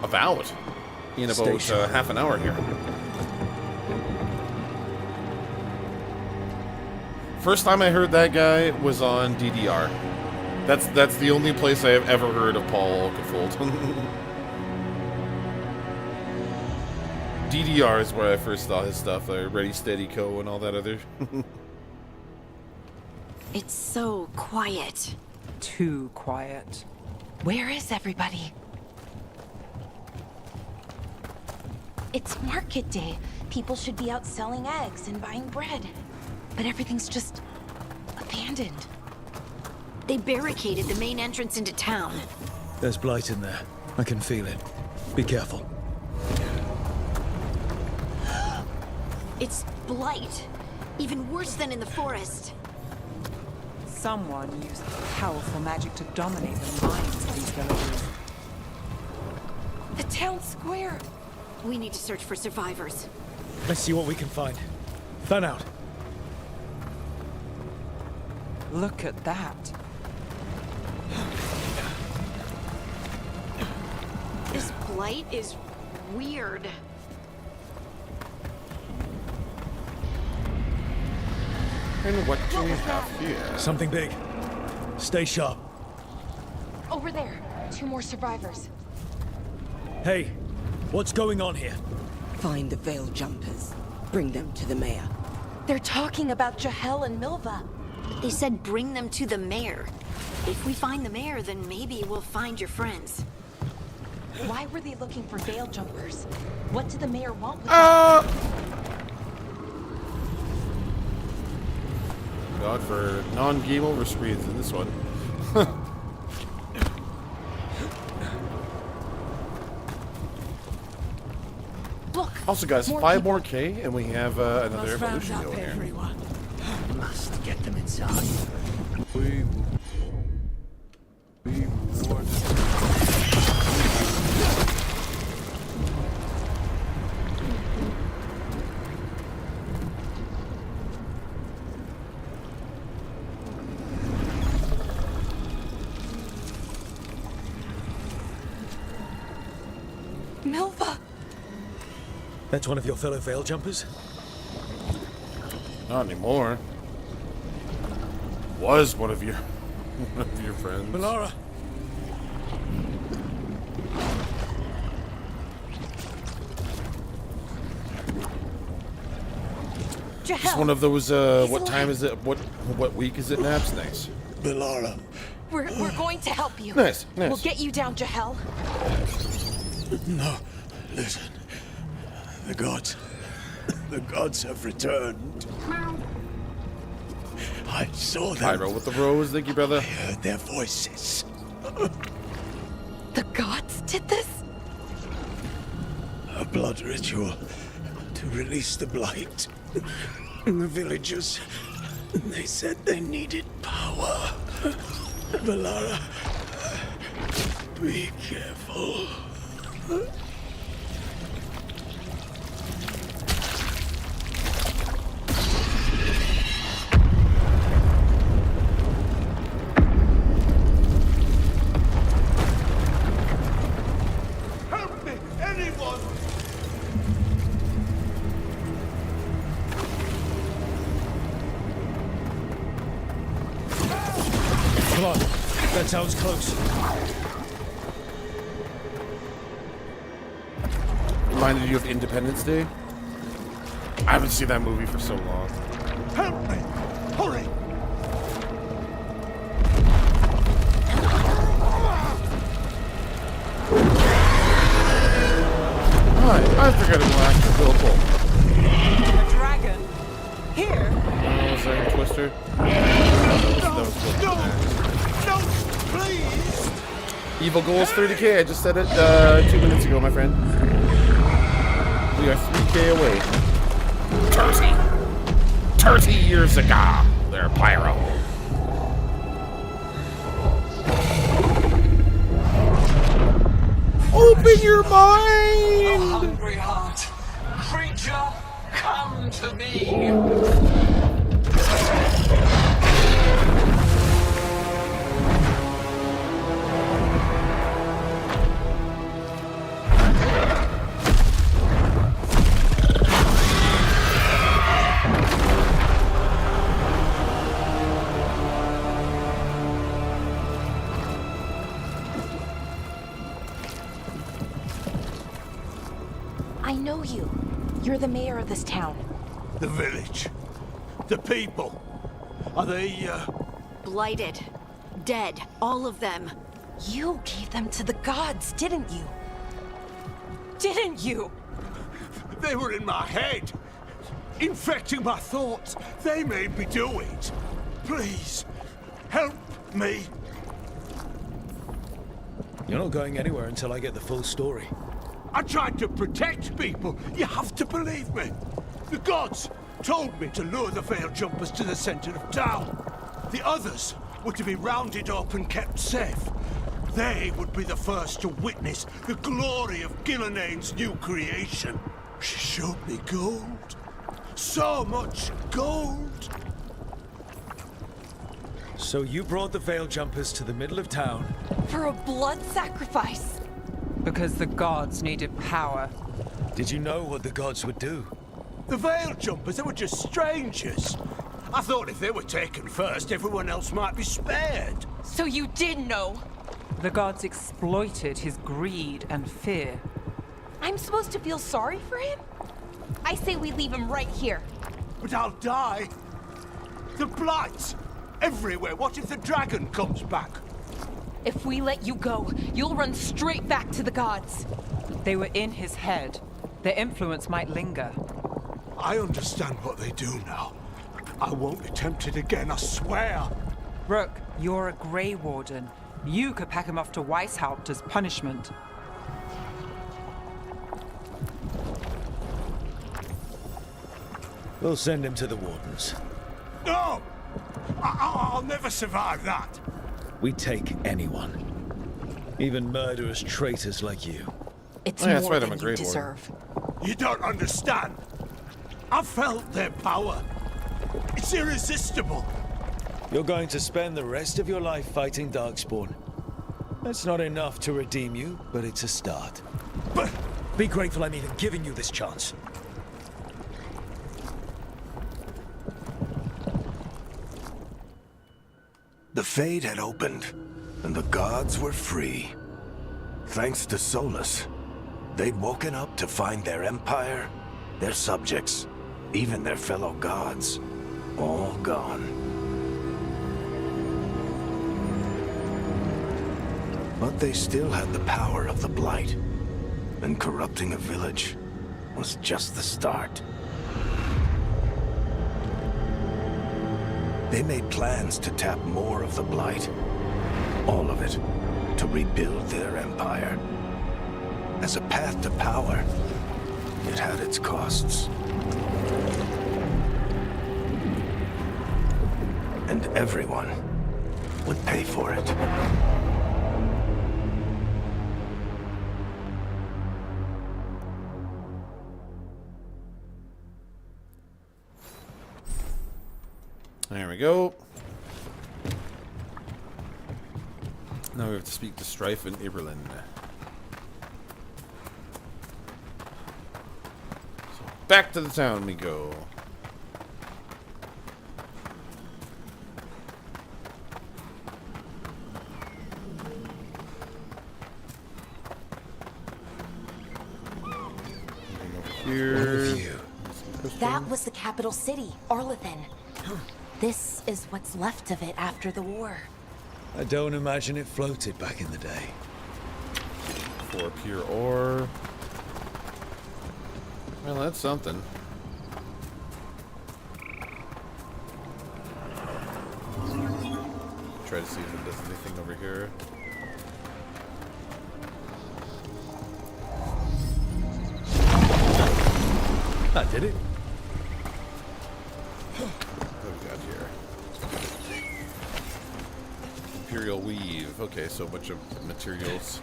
about in about half an hour here. First time I heard that guy was on DDR. That's the only place I have ever heard of Paul Oakenfold. DDR is where I first saw his stuff, Ready Steady Co. and all that other. It's so quiet. Too quiet. Where is everybody? It's market day. People should be out selling eggs and buying bread. But everything's just abandoned. They barricaded the main entrance into town. There's blight in there. I can feel it. Be careful. It's blight. Even worse than in the forest. Someone used powerful magic to dominate the minds of these villagers. The town square. We need to search for survivors. Let's see what we can find. Fan out. Look at that. This blight is weird. And what do we have here? Something big. Stay sharp. Over there. 2 more survivors. Hey, what's going on here? Find the veiled jumpers. Bring them to the mayor. They're talking about Jahel and Milva. They said bring them to the mayor. If we find the mayor, then maybe we'll find your friends. Why were they looking for veil jumpers? What did the mayor want with them? God, for non-game over screens in this one. Look. Also, guys, 5 more K, and we have another evolution going here. Everyone. Must get them inside. We Milva. That's one of your fellow veil jumpers? Not anymore. Was one of your friends. Melara! Just one of those, what time is it? What week is it, Naps? Nice. Melara. We're going to help you. Nice. We'll get you down, Jahel. No, listen. The gods have returned. I saw them. Hydra with the rose, thank you, brother. I heard their voices. The gods did this? A blood ritual to release the blight. And the villagers, they said they needed power. Melara, be careful. Help me! Anyone! Come on. That sounds close. Reminded you of Independence Day? I haven't seen that movie for so long. Help me! Hurry! I forgot to go after Bill Bull. A dragon. Here. Oh, was that a Twister? No, please! Evil goals 30K. I just said it 2 minutes ago, my friend. We are 3K away. 30 years ago. There, Pyro. Open your mind! Hungry heart, creature, come to me. I know you. You're the mayor of this town. The village. The people. Are they, Blighted. Dead. All of them. You gave them to the gods, didn't you? Didn't you? They were in my head. Infecting my thoughts. They made me do it. Please, help me. You're not going anywhere until I get the full story. I tried to protect people. You have to believe me. The gods told me to lure the veil jumpers to the center of town. The others were to be rounded up and kept safe. They would be the first to witness the glory of Gillenane's new creation. She showed me gold. So much gold. So you brought the veil jumpers to the middle of town. For a blood sacrifice. Because the gods needed power. Did you know what the gods would do? The veil jumpers, they were just strangers. I thought if they were taken first, everyone else might be spared. So you did know? The gods exploited his greed and fear. I'm supposed to feel sorry for him? I say we leave him right here. But I'll die. The blight. Everywhere. What if the dragon comes back? If we let you go, you'll run straight back to the gods. They were in his head. Their influence might linger. I understand what they do now. I won't be tempted again, I swear. Rook, you're a Grey Warden. You could pack him off to Weishaupt as punishment. We'll send him to the Wardens. No! I'll never survive that. We take anyone. Even murderous traitors like you. It's Oh, yeah, that's more right, I'm than a you Grey deserve. You don't understand. I've felt their power. It's irresistible. You're going to spend the rest of your life fighting Darkspawn. That's not enough to redeem you, but it's a start. But Be grateful I'm even giving you this chance. The Fade had opened, and the gods were free. Thanks to Solus, they'd woken up to find their empire, their subjects, even their fellow gods, all gone. But they still had the power of the Blight, and corrupting a village was just the start. They made plans to tap more of the Blight. All of it. To rebuild their empire. As a path to power, it had its costs. And everyone would pay for it. There we go. Now we have to speak to Strife and Iberlin. So back to the town we go. Here. That was the capital city, Arlethan. This is what's left of it after the war. I don't imagine it floated back in the day. For pure ore. Well, that's something. Try to see if it does anything over here. That did it. What do we got here? Imperial weave. Okay, so a bunch of materials.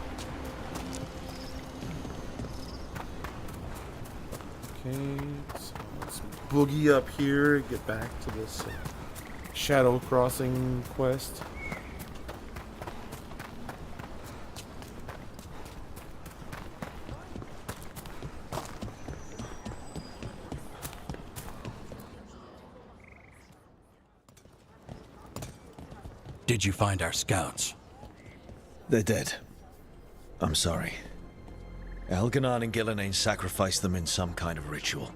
Okay, so let's boogie up here. Get back to this Shadow Crossing quest. Did you find our scouts? They're dead. I'm sorry. Elganon and Gillenane sacrificed them in some kind of ritual.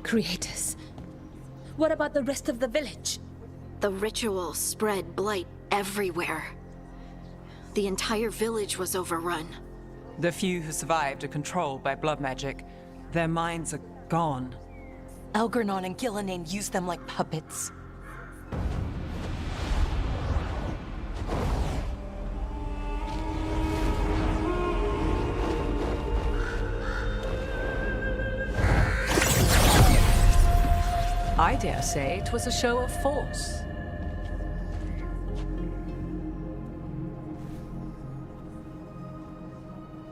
Creators. What about the rest of the village? The ritual spread blight everywhere. The entire village was overrun. The few who survived are controlled by blood magic. Their minds are gone. Elganon and Gillenane used them like puppets. I dare say it was a show of force.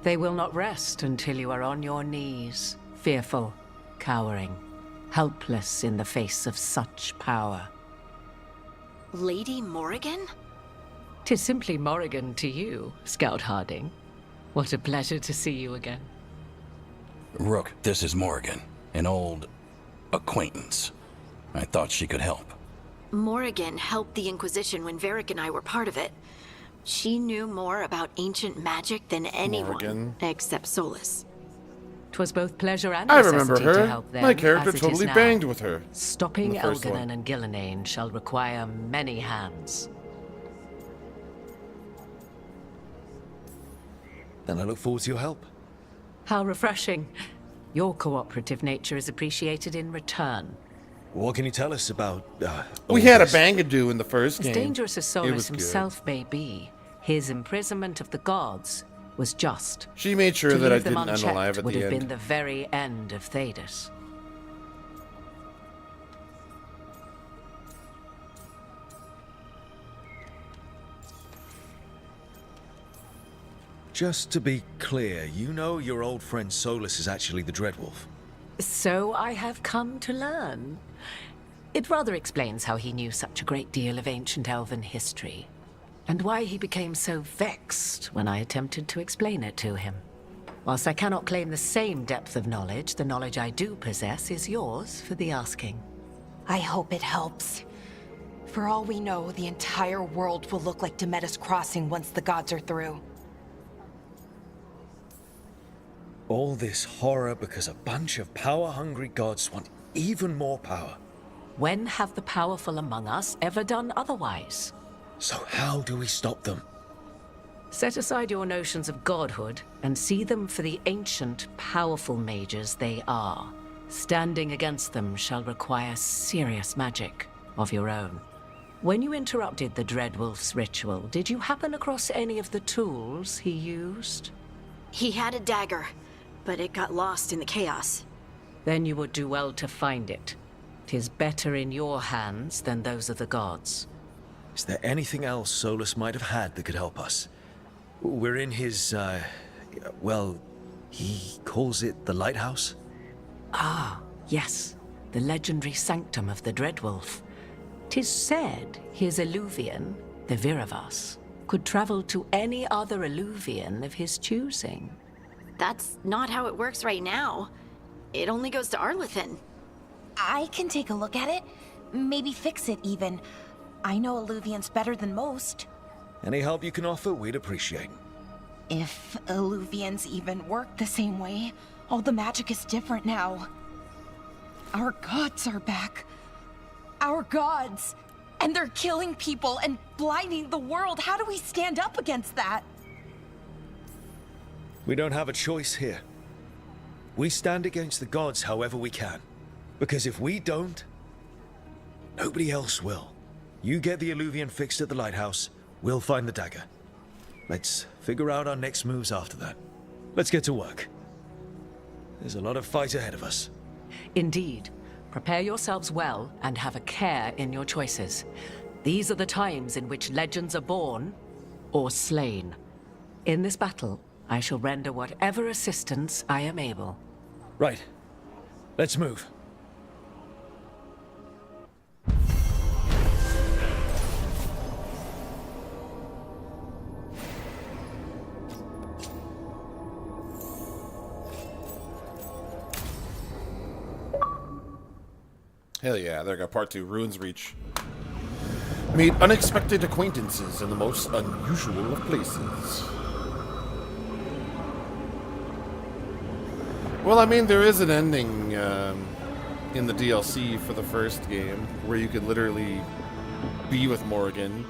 They will not rest until you are on your knees, fearful, cowering, helpless in the face of such power. Lady Morrigan? 'Tis simply Morrigan to you, Scout Harding. What a pleasure to see you again. Rook, this is Morrigan, an old acquaintance. I thought she could help. Morrigan helped the Inquisition when Varric and I were part of it. She knew more about ancient magic than anyone, Morrigan. except Solus. 'Twas both pleasure and I necessity remember to her. help them, My character as it is totally now. banged with her. Stopping in the first Elganon one. and Gillenane shall require many hands. Then I look forward to your help. How refreshing. Your cooperative nature is appreciated in return. What can you tell us about, We all had a this? Bangadu in the first As game. dangerous as It Solus was good. himself may be, his imprisonment of the gods was just. She made sure To that I leave them didn't unchecked unalive at would the have end. been the very end of Thedas. Just to be clear, you know your old friend Solus is actually the Dreadwolf. So I have come to learn. It rather explains how he knew such a great deal of ancient elven history, and why he became so vexed when I attempted to explain it to him. Whilst I cannot claim the same depth of knowledge, the knowledge I do possess is yours for the asking. I hope it helps. For all we know, the entire world will look like Demetus Crossing once the gods are through. All this horror because a bunch of power-hungry gods want even more power. When have the powerful among us ever done otherwise? So how do we stop them? Set aside your notions of godhood and see them for the ancient, powerful mages they are. Standing against them shall require serious magic of your own. When you interrupted the Dreadwolf's ritual, did you happen across any of the tools he used? He had a dagger, but it got lost in the chaos. Then you would do well to find it. 'Tis better in your hands than those of the gods. Is there anything else Solus might have had that could help us? We're in his, well, he calls it the lighthouse? Ah, yes, the legendary sanctum of the Dreadwolf. 'Tis said his Illuvian, the Viravas, could travel to any other Illuvian of his choosing. That's not how it works right now. It only goes to Arlethan. I can take a look at it. Maybe fix it, even. I know Illuvians better than most. Any help you can offer, we'd appreciate. If Illuvians even work the same way, all the magic is different now. Our gods are back. Our gods! And they're killing people and blinding the world. How do we stand up against that? We don't have a choice here. We stand against the gods however we can. Because if we don't, nobody else will. You get the Illuvian fixed at the lighthouse, we'll find the dagger. Let's figure out our next moves after that. Let's get to work. There's a lot of fight ahead of us. Indeed. Prepare yourselves well and have a care in your choices. These are the times in which legends are born or slain. In this battle, I shall render whatever assistance I am able. Right. Let's move. Hell yeah, there got part 2, Ruins Reach. Meet unexpected acquaintances in the most unusual of places. Well, I mean, there is an ending in the DLC for the first game where you could literally be with Morrigan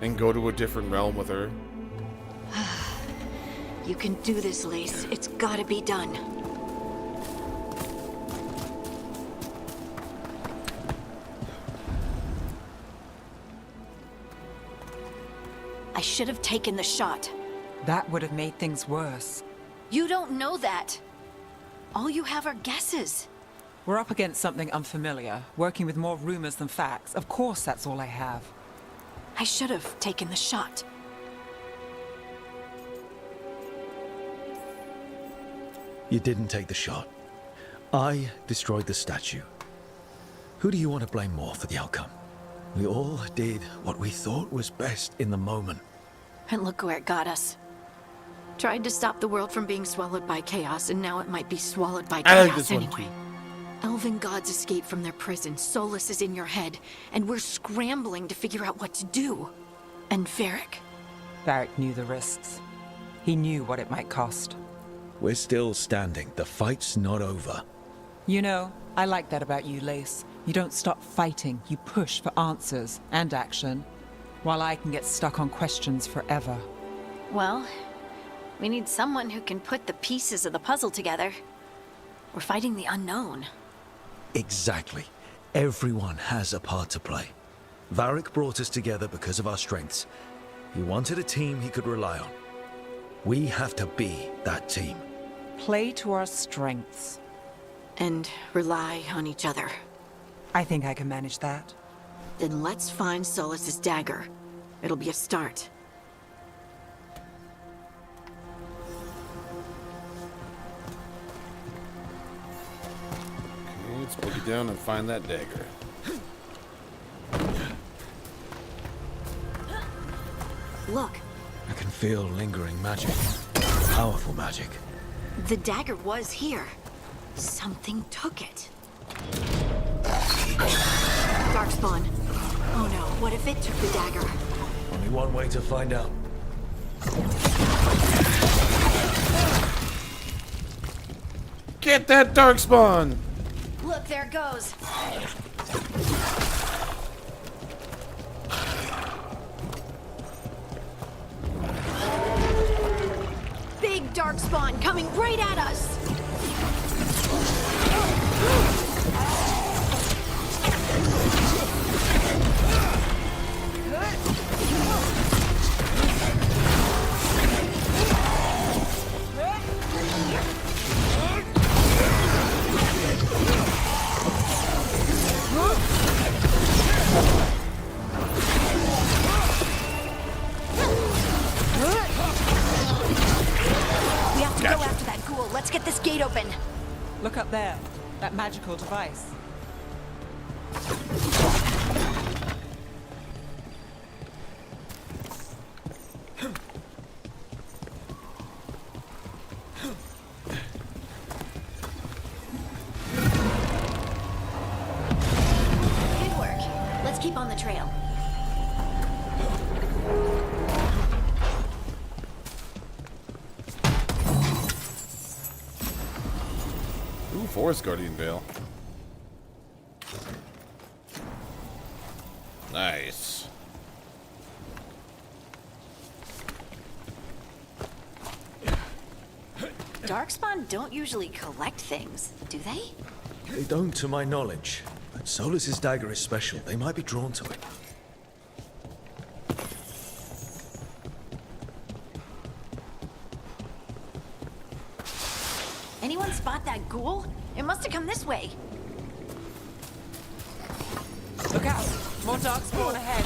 and go to a different realm with her. You can do this, Lace. It's gotta be done. I should have taken the shot. That would have made things worse. You don't know that. All you have are guesses. We're up against something unfamiliar, working with more rumors than facts. Of course, that's all I have. I should have taken the shot. You didn't take the shot. I destroyed the statue. Who do you want to blame more for the outcome? We all did what we thought was best in the moment. And look where it got us. Tried to stop the world from being swallowed by chaos, and now it might be swallowed by I like chaos this one anyway. too. Elven gods escape from their prison, Solus is in your head, and we're scrambling to figure out what to do. And Varric. Varric knew the risks. He knew what it might cost. We're still standing. The fight's not over. You know, I like that about you, Lace. You don't stop fighting. You push for answers and action, while I can get stuck on questions forever. Well, we need someone who can put the pieces of the puzzle together. We're fighting the unknown. Exactly. Everyone has a part to play. Varric brought us together because of our strengths. He wanted a team he could rely on. We have to be that team. Play to our strengths. And rely on each other. I think I can manage that. Then let's find Solus's dagger. It'll be a start. Okay, let's boogie down and find that dagger. Look, I can feel lingering magic. Powerful magic. the dagger was here. Something took it. Darkspawn. Oh no, what if it took the dagger? Only one way to find out. Get that Darkspawn! Look, there it goes. Big Darkspawn coming right at us! Go after that ghoul. Let's get this gate open. Look up there. That magical device. Good work. Let's keep on the trail. Ooh, Forest Guardian Veil. Nice. Darkspawn don't usually collect things, do they? They don't, to my knowledge. But Solus's dagger is special. They might be drawn to it. Anyone spot that ghoul? It must have come this way. Look out! More darkspawn ahead.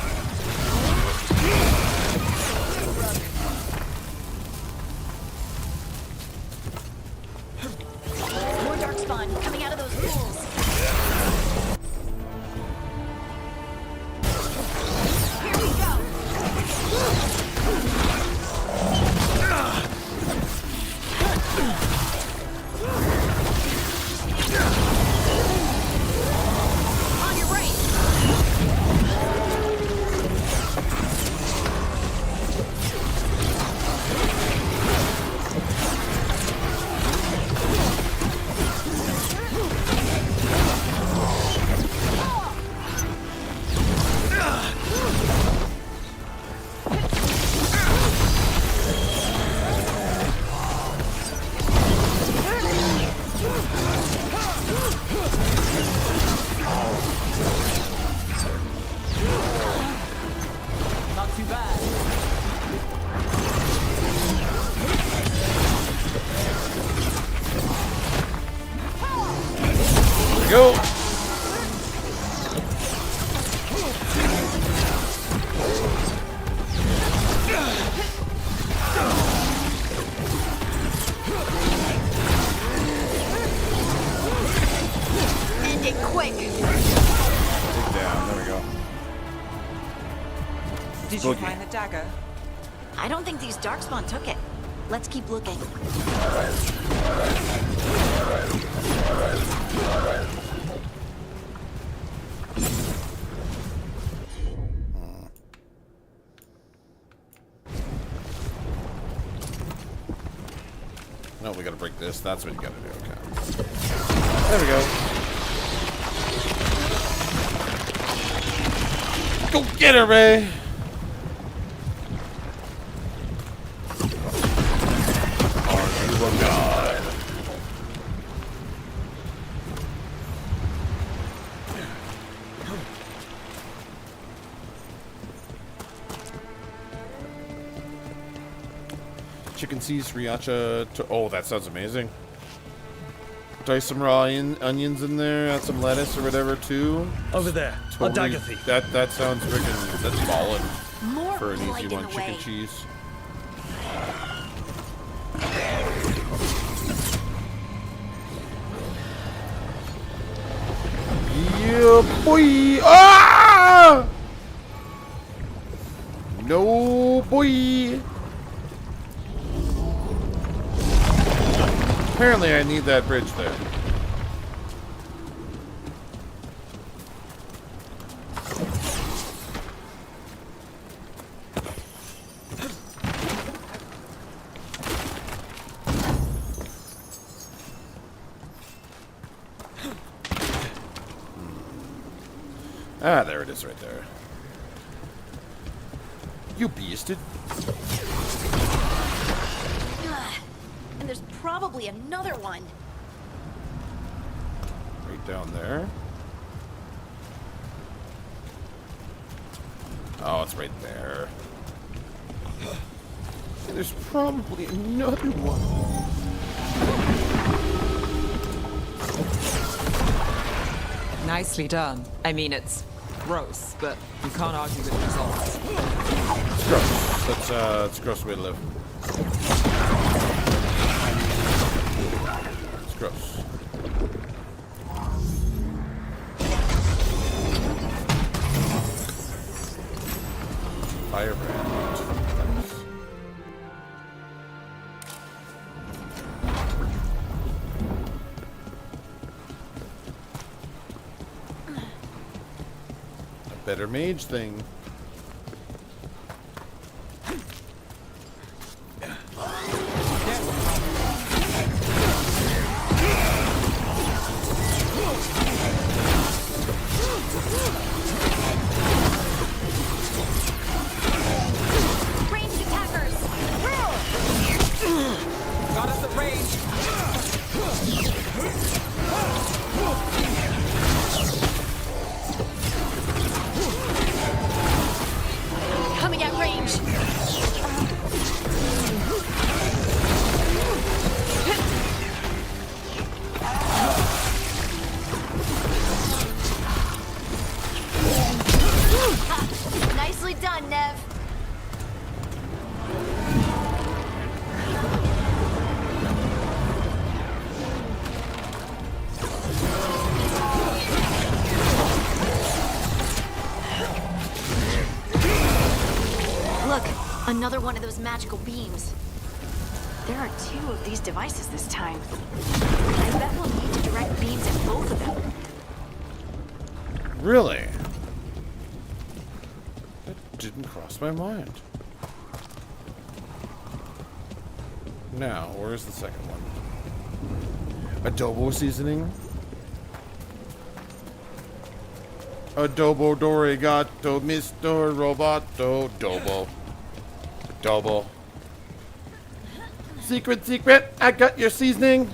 More Darkspawn coming out of those ghouls. Here we go. On your right. Did you Boogie. find the dagger? I don't think these Darkspawn took it. Let's keep looking. No, we gotta break this. That's what you gotta do. Okay. There we go. Go get her, Ray! Are you a god? Chicken seeds, sriracha. Oh, that sounds amazing. Dice some raw onions in there. Add some lettuce or whatever too. Over there, on dagger thief. That sounds freaking. That's ballin' More for an easy blight in one. the Chicken way. cheese. Yeah, boy. Ah! No, boy. Apparently, I need that bridge there. Ah, there it is right there. You beasted. And there's probably another one. Right down there. Oh, it's right there. There's probably another one. Nicely done. I mean, it's gross, but you can't argue with the results. It's gross. That's a gross way to live. It's gross. Firebrand. Nice. A better mage thing. Ranged attackers! Got us at range. Coming at range! Nicely done, Nev. Look, another one of those magical beams. There are 2 of these devices this time. I bet we'll need to direct beams at both of them. Really? That didn't cross my mind. Now, where's the second one? Adobo seasoning? Adobo Dorigato Mr. Roboto Dobo. Adobo. Secret, secret! I got your seasoning!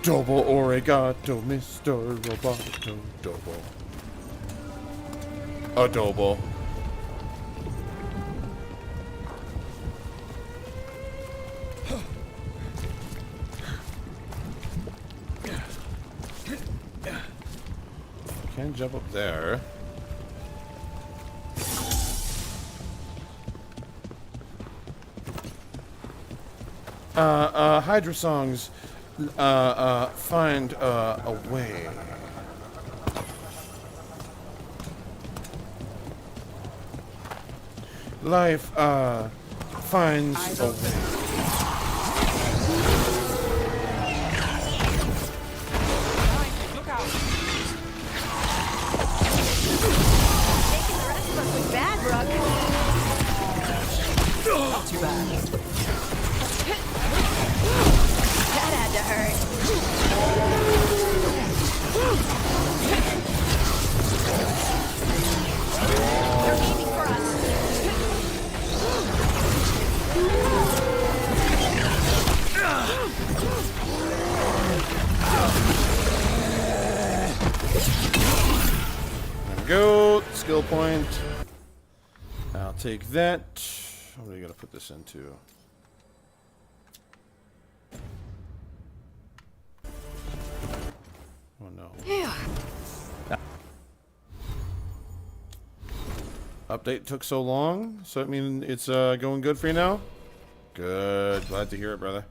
Dobo Origato Mr. Roboto Dobo. Adobo. Can't jump up there. Hydra songs, find a way. Life, finds a way. Look out! Taking the rest of us was bad, Rook. Not too bad. That had to hurt. They're aiming for us. There we go. Skill point. I'll take that. What are you gonna put this into? Oh no. Yeah. Update took so long, so I mean it's going good for you now? Good. Glad to hear it, brother.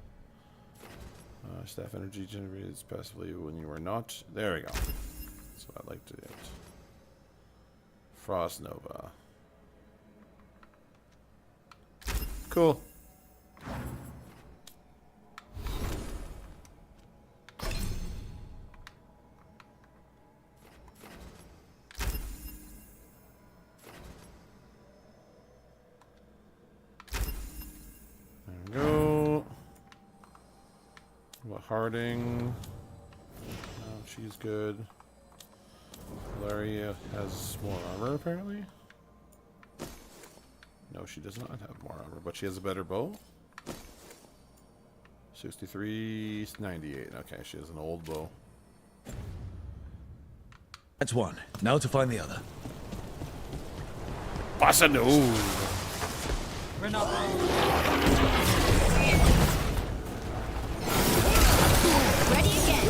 Staff energy generated passively when you are not. There we go. That's what I like to do. Frost Nova. Cool. There we go. What Harding? Oh, she's good. Valeria has more armor apparently. No, she does not have more armor, but she has a better bow. 63, 98. Okay, she has an old bow. That's one. Now to find the other. Bossa Nova. We're not. Ready again.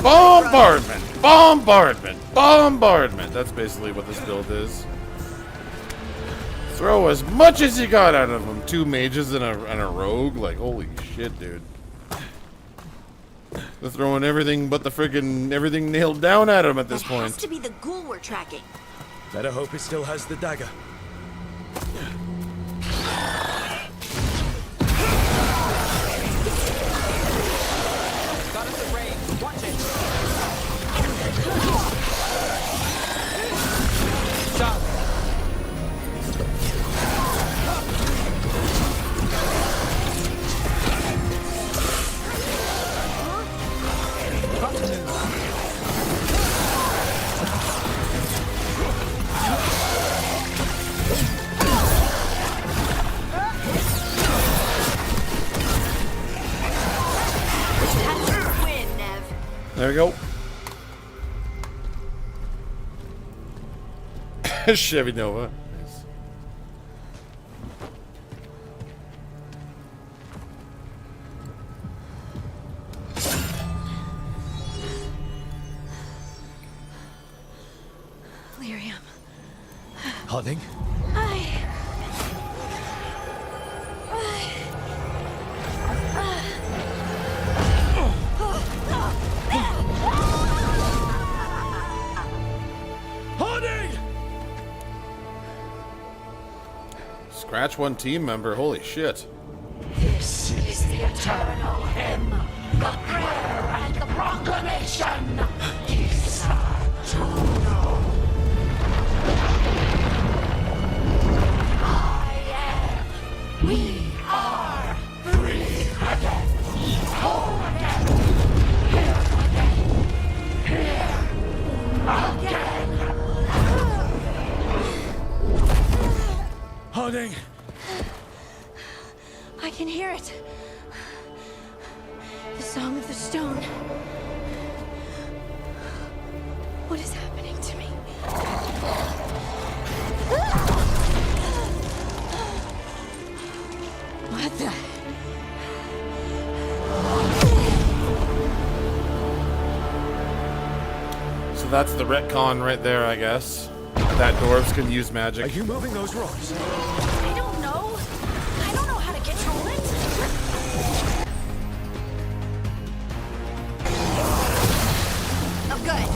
Bombardment! Bombardment! Bombardment! That's basically what this build is. Throw as much as you got out of them. 2 mages and a rogue. Like, holy shit, dude. They're throwing everything but the friggin' everything nailed down at him at this point. It has to be the ghoul we're tracking. Better hope it still has the dagger. Got us a range. Watch it. Stop. Win, Nev. There we go. Chevy Nova. Nice. Lyrium. Harding? Harding! Scratch one team member. Holy shit. This is the eternal hymn, the prayer and the proclamation. We are free again. Whole again. Here again. Here again. Harding! I can hear it. The song of the stone. What is happening? So that's the retcon right there, I guess. That dwarves can use magic. Are you moving those rocks? I don't know. I don't know how to control it. Oh, good.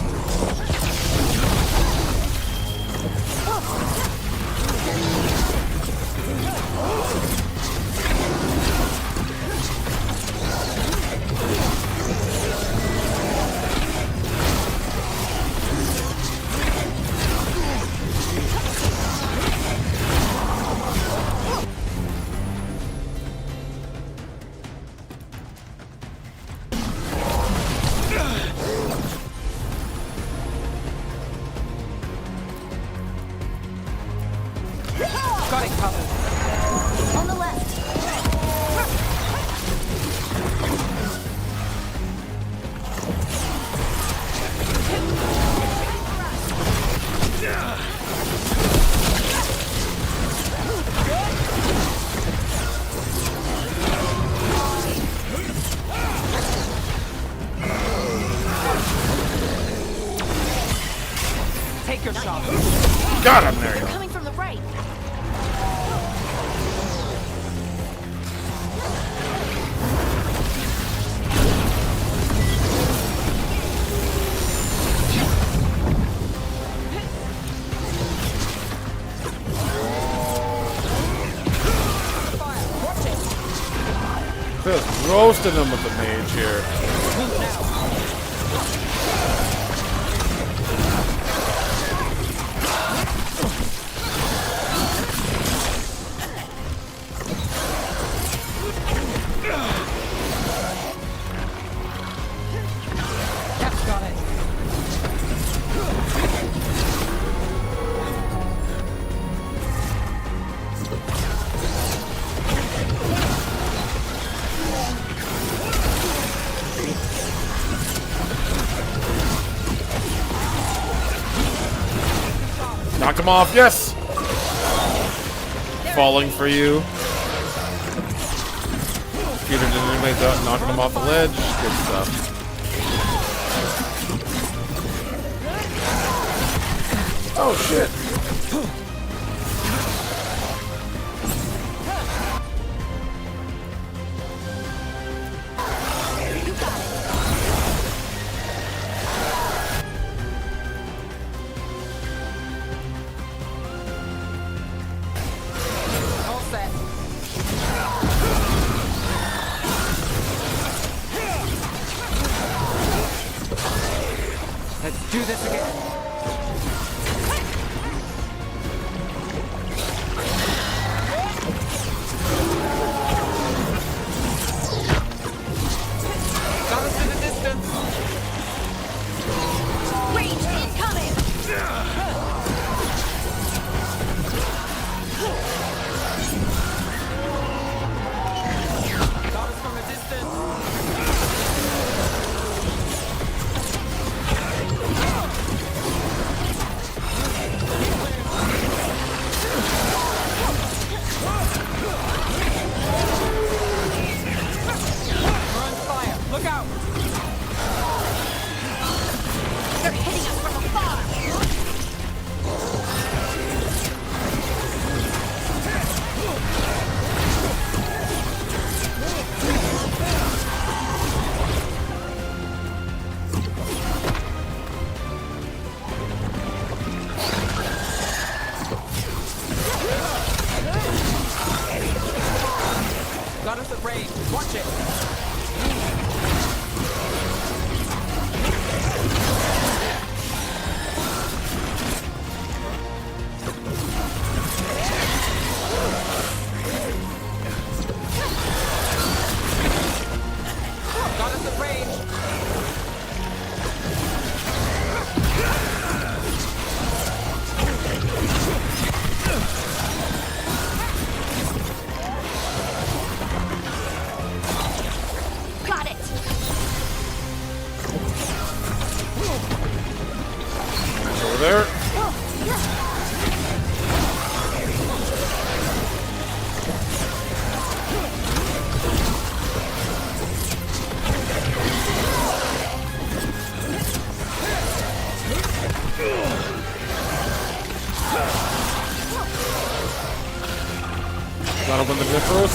Got it covered. On the left. Take your shot. Got him, there you They're go. coming from the right. Just roasting him with the mage here. Cat's got it. Knock him off, yes! Falling for you. Peter did anybody knocking him off the ledge. Good stuff. Oh shit! All set. Let's do this again. Got us in the distance. Range incoming. Got us from a distance. We're on fire. Look out. They're hitting us from afar. Got us at range. Watch it. Got us at range. Got it. Over there.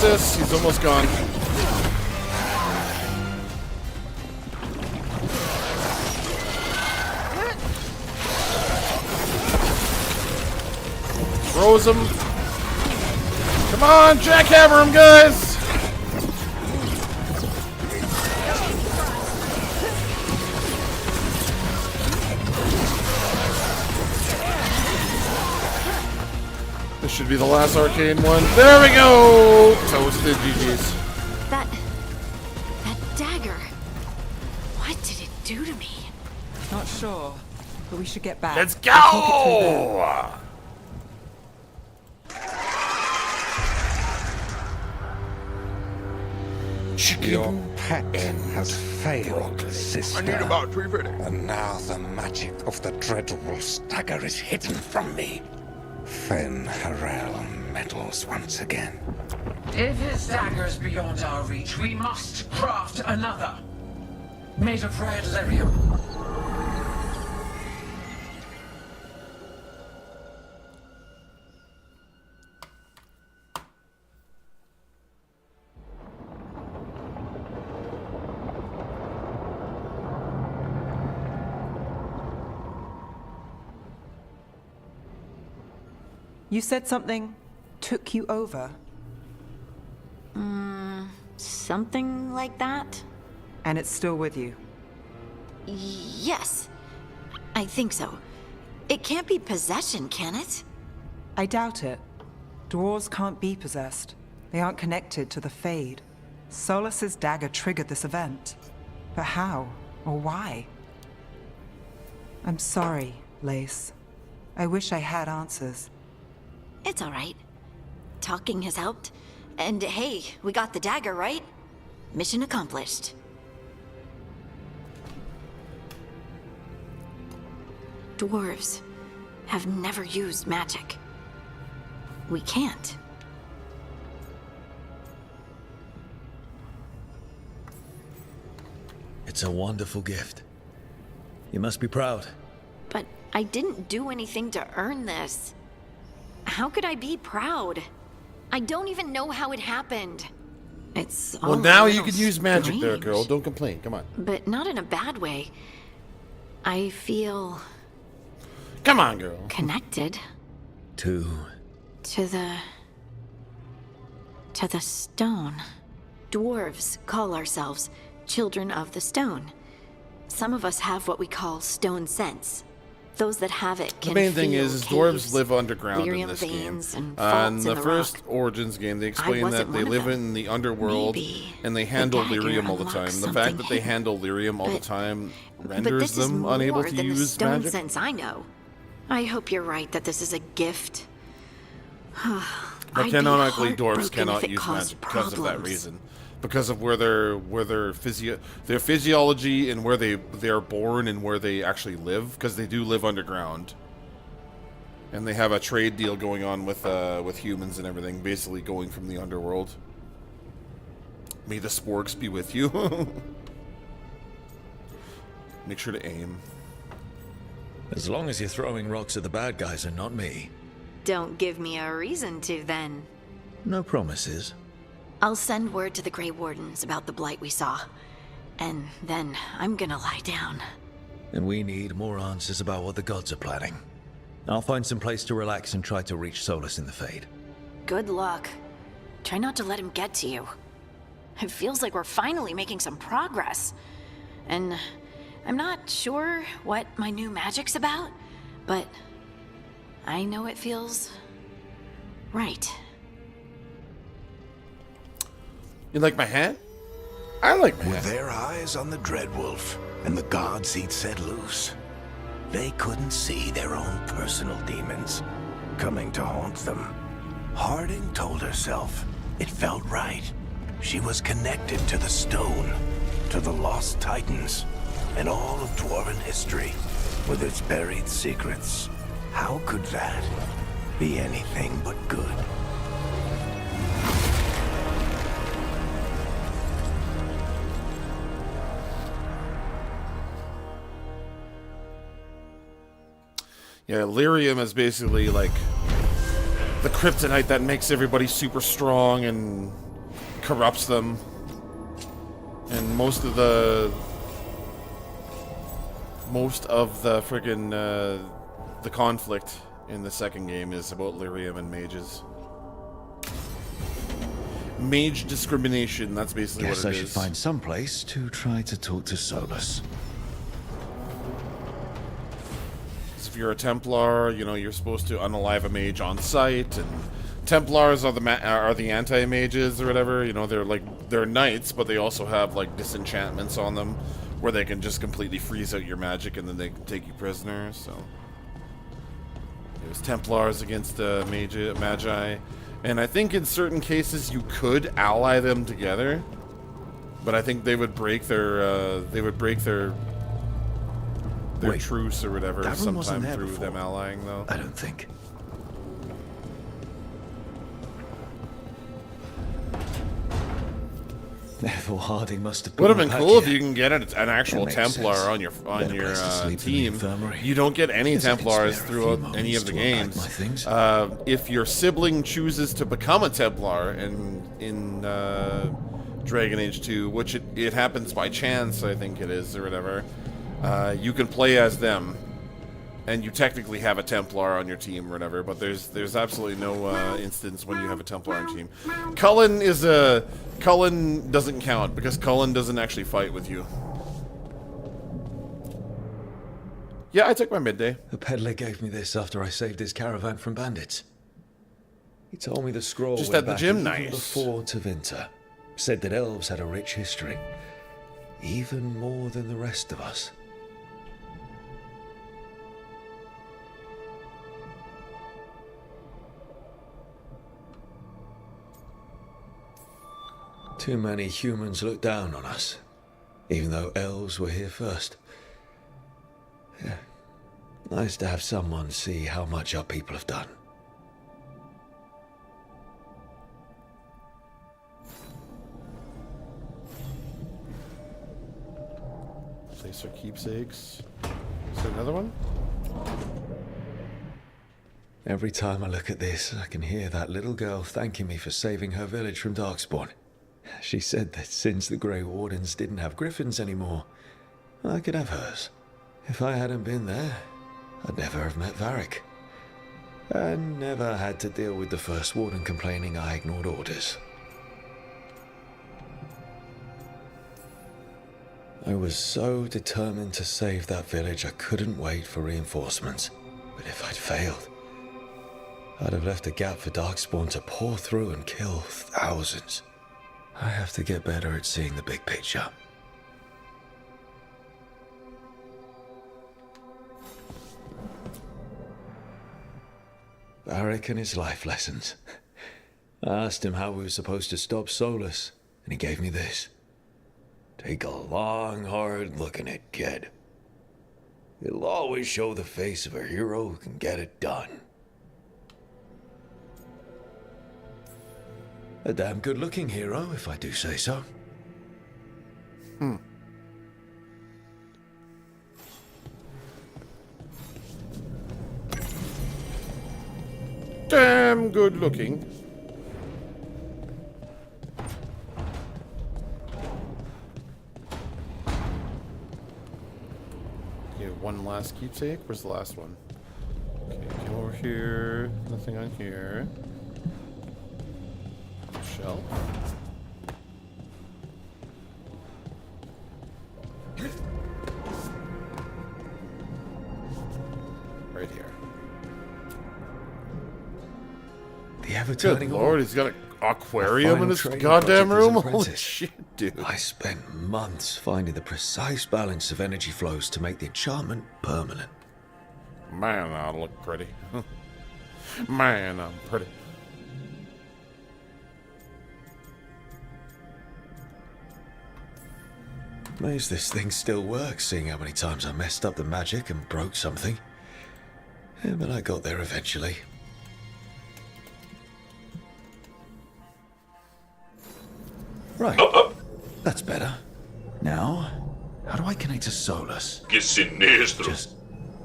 Nemesis. He's almost gone. Throws him. Come on, jackhammer him, guys! This should be the last arcane one. There we go! Toasted GG's. That dagger. What did it do to me? Not sure, but we should get back. Let's We'll talk it through there. go! Your pact has failed, sister. I need a battery ready. And now the magic of the Dreadwolf's dagger is hidden from me. Fen Harel meddles once again. If his dagger's beyond our reach, we must craft another. Made of red lyrium. You said something took you over, Something like that? and it's still with you. Yes. I think so. It can't be possession, can it? I doubt it. Dwarves can't be possessed. They aren't connected to the Fade. Solus's dagger triggered this event. But how? Or why? I'm sorry, Lace. I wish I had answers. It's all right. Talking has helped. And hey, we got the dagger, right? Mission accomplished. Dwarves have never used magic. We can't. It's a wonderful gift. You must be proud. But I didn't do anything to earn this. How could I be proud? I don't even know how it happened. It's all Well, now a you little can use magic there, strange. girl. Don't complain. Come on. But not in a bad way. I feel Come on, girl. connected To to the stone. Dwarves call ourselves children of the stone. Some of us have what we call stone sense. Those that have it The can main thing feel is caves, dwarves live underground in lyrium this game. veins and In faults the in the first rock. Origins game, they explain wasn't that they one of live them. in the underworld Maybe and they the handle dagger lyrium all the time. unlocks The fact something that they hidden. handle lyrium all the But- time But renders this is them more unable to than the use stone magic. sense I know. I hope you're right that this is a gift. But I'd be canonically, dwarves heartbroken if cannot it use caused magic because of that problems. reason. Because of where their physiology and where they're born and where they actually live, because they do live underground. And they have a trade deal going on with humans and everything, basically going from the underworld. May the sporks be with you. Make sure to aim. as long as you're throwing rocks at the bad guys and not me. Don't give me a reason to, then. No promises. I'll send word to the Grey Wardens about the blight we saw. And then I'm gonna lie down. And we need more answers about what the gods are planning. I'll find some place to relax and try to reach Solus in the Fade. Good luck. Try not to let him get to you. It feels like we're finally making some progress. And I'm not sure what my new magic's about, but I know it feels right. You like my hat? I like my With hat. their eyes on the Dreadwolf and the gods he'd set loose, they couldn't see their own personal demons coming to haunt them. Harding told herself it felt right. She was connected to the stone, to the lost titans, and all of Dwarven history, with its buried secrets. How could that be anything but good? Yeah, lyrium is basically like the kryptonite that makes everybody super strong and corrupts them. And most of the friggin' the conflict in the second game is about lyrium and mages. Mage discrimination, that's basically Guess what I it should is. find some place to try to talk to Solus. So if you're a Templar, you know, you're supposed to unalive a mage on sight, and Templars are the anti-mages or whatever. You know, they're knights, but they also have like disenchantments on them, where they can just completely freeze out your magic and then they can take you prisoner. So it was Templars against Magi, and I think in certain cases you could ally them together, but I think they would break their Wait, truce or whatever that room wasn't sometime there through before. them allying, though. I don't think. Therefore, Harding must have. Would have been back cool if here. you can get an actual That makes Templar sense. on your Better place to sleep than the team. infirmary. You don't get any Guess I can Templars spare a few throughout any moments of the to unpack games. my things. If your sibling chooses to become a Templar in Dragon Age 2, which it happens by chance, I think it is, or whatever, you can play as them, and you technically have a Templar on your team or whatever. But there's absolutely no instance when you have a Templar on your team. Cullen doesn't count because Cullen doesn't actually fight with you. Yeah, I took my midday. The peddler gave me this after I saved his caravan from bandits. He told me the scroll Just went at the back gym, even nice. before Tevinter. Said that elves had a rich history, even more than the rest of us. Too many humans look down on us, even though elves were here first. Yeah. Nice to have someone see how much our people have done. Place our keepsakes. Is there another one? Every time I look at this, I can hear that little girl thanking me for saving her village from Darkspawn. She said that since the Grey Wardens didn't have griffins anymore, I could have hers. If I hadn't been there, I'd never have met Varric. And never had to deal with the First Warden complaining I ignored orders. I was so determined to save that village I couldn't wait for reinforcements. But if I'd failed, I'd have left a gap for Darkspawn to pour through and kill thousands. I have to get better at seeing the big picture. Varric and his life lessons. I asked him how we were supposed to stop Solus, and he gave me this. Take a long, hard look at it, kid. It'll always show the face of a hero who can get it done. A damn good-looking hero, if I do say so. Damn good looking. Okay, one last keepsake. Where's the last one? Okay, come over here. Nothing on here. Shelf. Right here. The ever Good turning lord, on. he's got an aquarium in Final his training goddamn project as room? an Holy apprentice. shit, dude. I spent months finding the precise balance of energy flows to make the enchantment permanent. Man, I look pretty. Man, I'm pretty. Amazed this thing still works, seeing how many times I messed up the magic and broke something. Yeah, but I got there eventually. Right. That's better. Now, how do I connect to Solus? Que sinistro. Just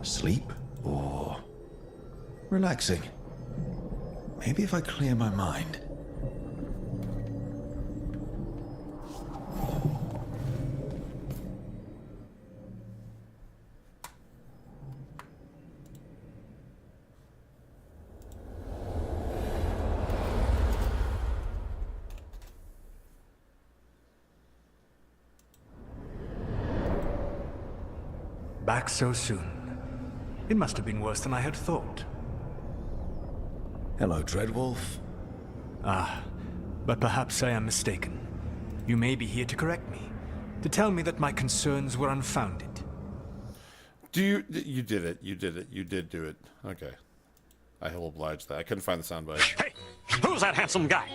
sleep or relaxing? Maybe if I clear my mind. back so soon. It must have been worse than I had thought. Hello, Dreadwolf. Ah, but perhaps I am mistaken. You may be here to correct me, to tell me that my concerns were unfounded. You did it. You did it. You did do it. Okay. I will oblige that. I couldn't find the soundbite. Hey, who's that handsome guy?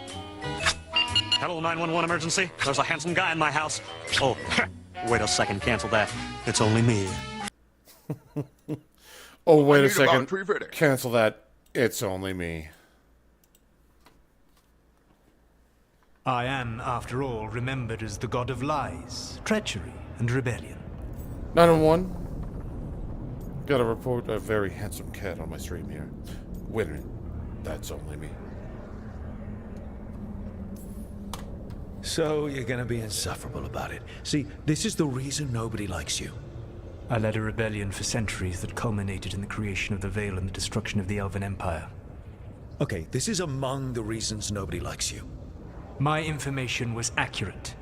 Hello, 911 emergency. There's a handsome guy in my house. Oh, wait a second. Cancel that. It's only me. Oh, wait a second. Cancel that. It's only me. I am, after all, remembered as the god of lies, treachery, and rebellion. 911. Got to report a very handsome cat on my stream here. Wait a minute. That's only me. So you're gonna be insufferable about it. See, this is the reason nobody likes you. I led a rebellion for centuries that culminated in the creation of the Veil and the destruction of the Elven Empire. Okay, this is among the reasons nobody likes you. My information was accurate.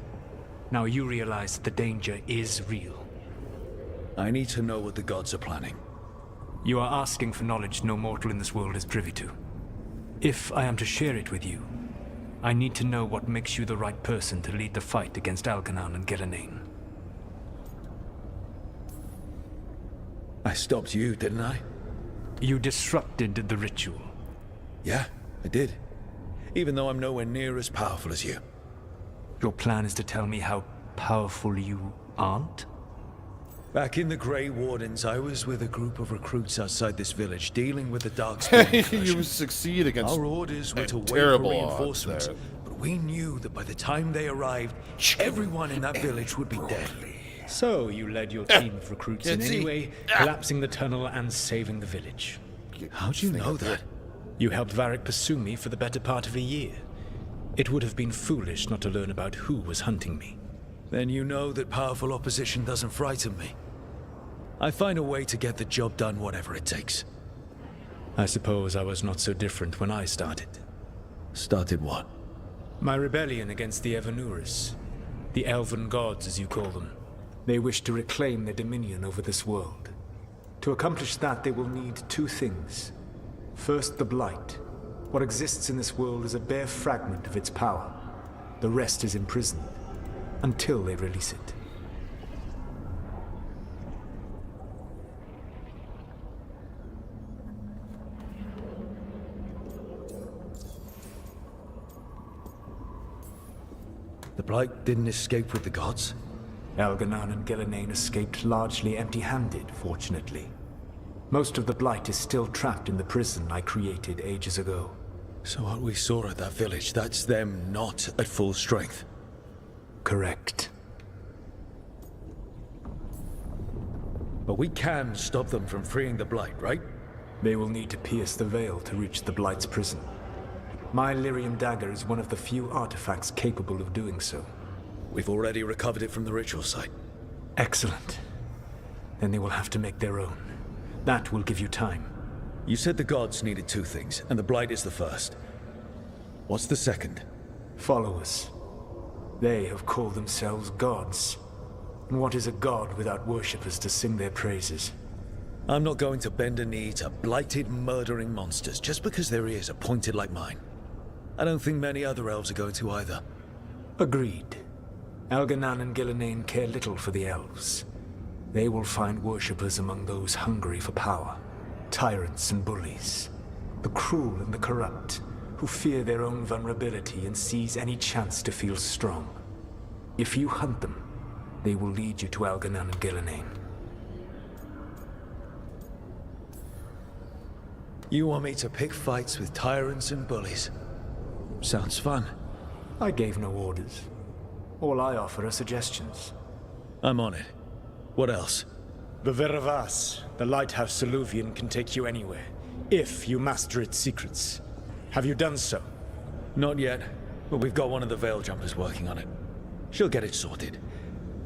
Now you realize that the danger is real. I need to know what the gods are planning. You are asking for knowledge no mortal in this world is privy to. If I am to share it with you, I need to know what makes you the right person to lead the fight against Algernon and Gillenane. I stopped you, didn't I? You disrupted the ritual. Yeah, I did. Even though I'm nowhere near as powerful as you. Your plan is to tell me how powerful you aren't? Back in the Grey Wardens, I was with a group of recruits outside this village, dealing with the Darkspawn. You succeed against our orders were to wait for terrible reinforcements, but we knew that by the time they arrived, everyone in that village would be dead. So you led your team of recruits in any way, collapsing the tunnel and saving the village. How'd you know that? You helped Varric pursue me for the better part of a year. It would have been foolish not to learn about who was hunting me. Then you know that powerful opposition doesn't frighten me. I find a way to get the job done whatever it takes. I suppose I was not so different when I started. Started what? My rebellion against the Evanuris. The Elven gods, as you call them. They wish to reclaim their dominion over this world. To accomplish that, they will need two things. First, the Blight. What exists in this world is a bare fragment of its power. The rest is imprisoned, until they release it. The Blight didn't escape with the gods? Algernon and Gillenane escaped largely empty-handed, fortunately. Most of the Blight is still trapped in the prison I created ages ago. So what we saw at that village, that's them not at full strength? Correct. But we can stop them from freeing the Blight, right? They will need to pierce the veil to reach the Blight's prison. My Lyrium dagger is one of the few artifacts capable of doing so. We've already recovered it from the ritual site. Excellent. Then they will have to make their own. That will give you time. You said the gods needed two things, and the Blight is the first. What's the second? Followers. They have called themselves gods. And what is a god without worshippers to sing their praises? I'm not going to bend a knee to blighted, murdering monsters just because their ears are pointed like mine. I don't think many other elves are going to either. Agreed. Algernon and Gillenane care little for the elves. They will find worshippers among those hungry for power. Tyrants and bullies. The cruel and the corrupt, who fear their own vulnerability and seize any chance to feel strong. If you hunt them, they will lead you to Algernon and Gillenane. You want me to pick fights with tyrants and bullies? Sounds fun. I gave no orders. All I offer are suggestions. I'm on it. What else? The Veravas, the lighthouse Soluvian, can take you anywhere, if you master its secrets. Have you done so? Not yet, but we've got one of the Veil Jumpers working on it. She'll get it sorted,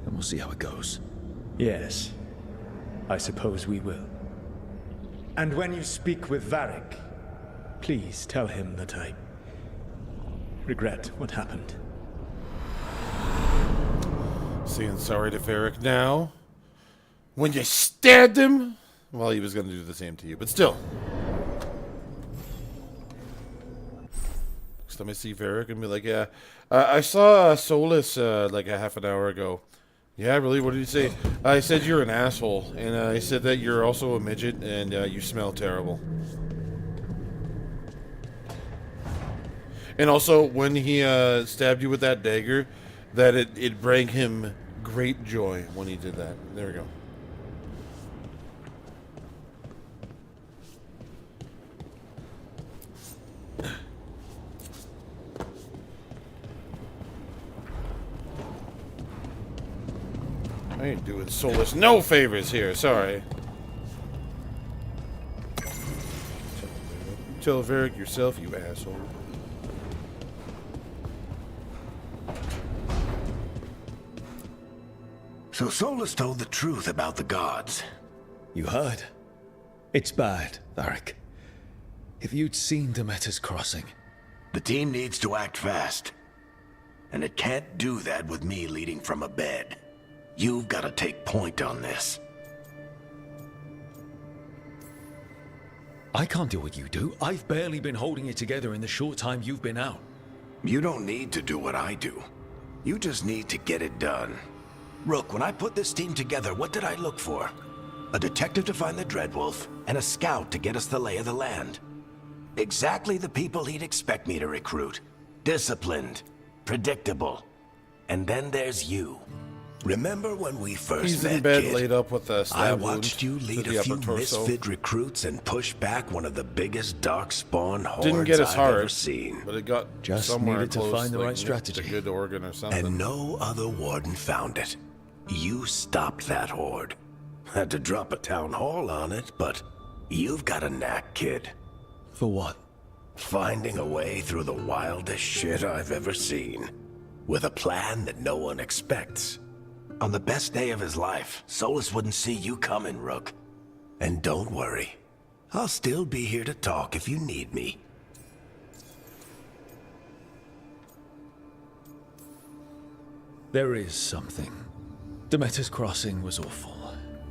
and we'll see how it goes. Yes, I suppose we will. And when you speak with Varric, please tell him that I regret what happened. Saying sorry to Varric now. when you stabbed him? Well, he was going to do the same to you, but still. Next time I see Varric and be like, yeah, I saw Solus like a half an hour ago. Yeah, really? What did he say? I said you're an asshole, and I said that you're also a midget, and you smell terrible. And also, when he stabbed you with that dagger, that it brought him great joy when he did that. There we go. I ain't doing Solus no favors here, sorry. Tell Varric yourself, you asshole. So Solus told the truth about the gods. You heard? It's bad, Varric. If you'd seen Demeter's crossing... The team needs to act fast. And it can't do that with me leading from a bed. You've got to take point on this. I can't do what you do. I've barely been holding it together in the short time you've been out. You don't need to do what I do. You just need to get it done. Rook, when I put this team together, what did I look for? A detective to find the Dreadwolf, and a scout to get us the lay of the land. Exactly the people he'd expect me to recruit. Disciplined, predictable. And then there's you. Remember when we first met, in bed, kid? laid up with a stab I wound watched you to lead the a few upper torso. misfit recruits and push back one of the biggest darkspawn hordes Didn't get his I've heart, ever seen. but it got Just somewhere needed to close, find the like, right strategy. a good organ or something. And no other warden found it. You stopped that horde. Had to drop a town hall on it, but you've got a knack, kid. For what? Finding a way through the wildest shit I've ever seen. With a plan that no one expects. On the best day of his life, Solus wouldn't see you coming, Rook. And don't worry. I'll still be here to talk if you need me. There is something. Demeter's crossing was awful.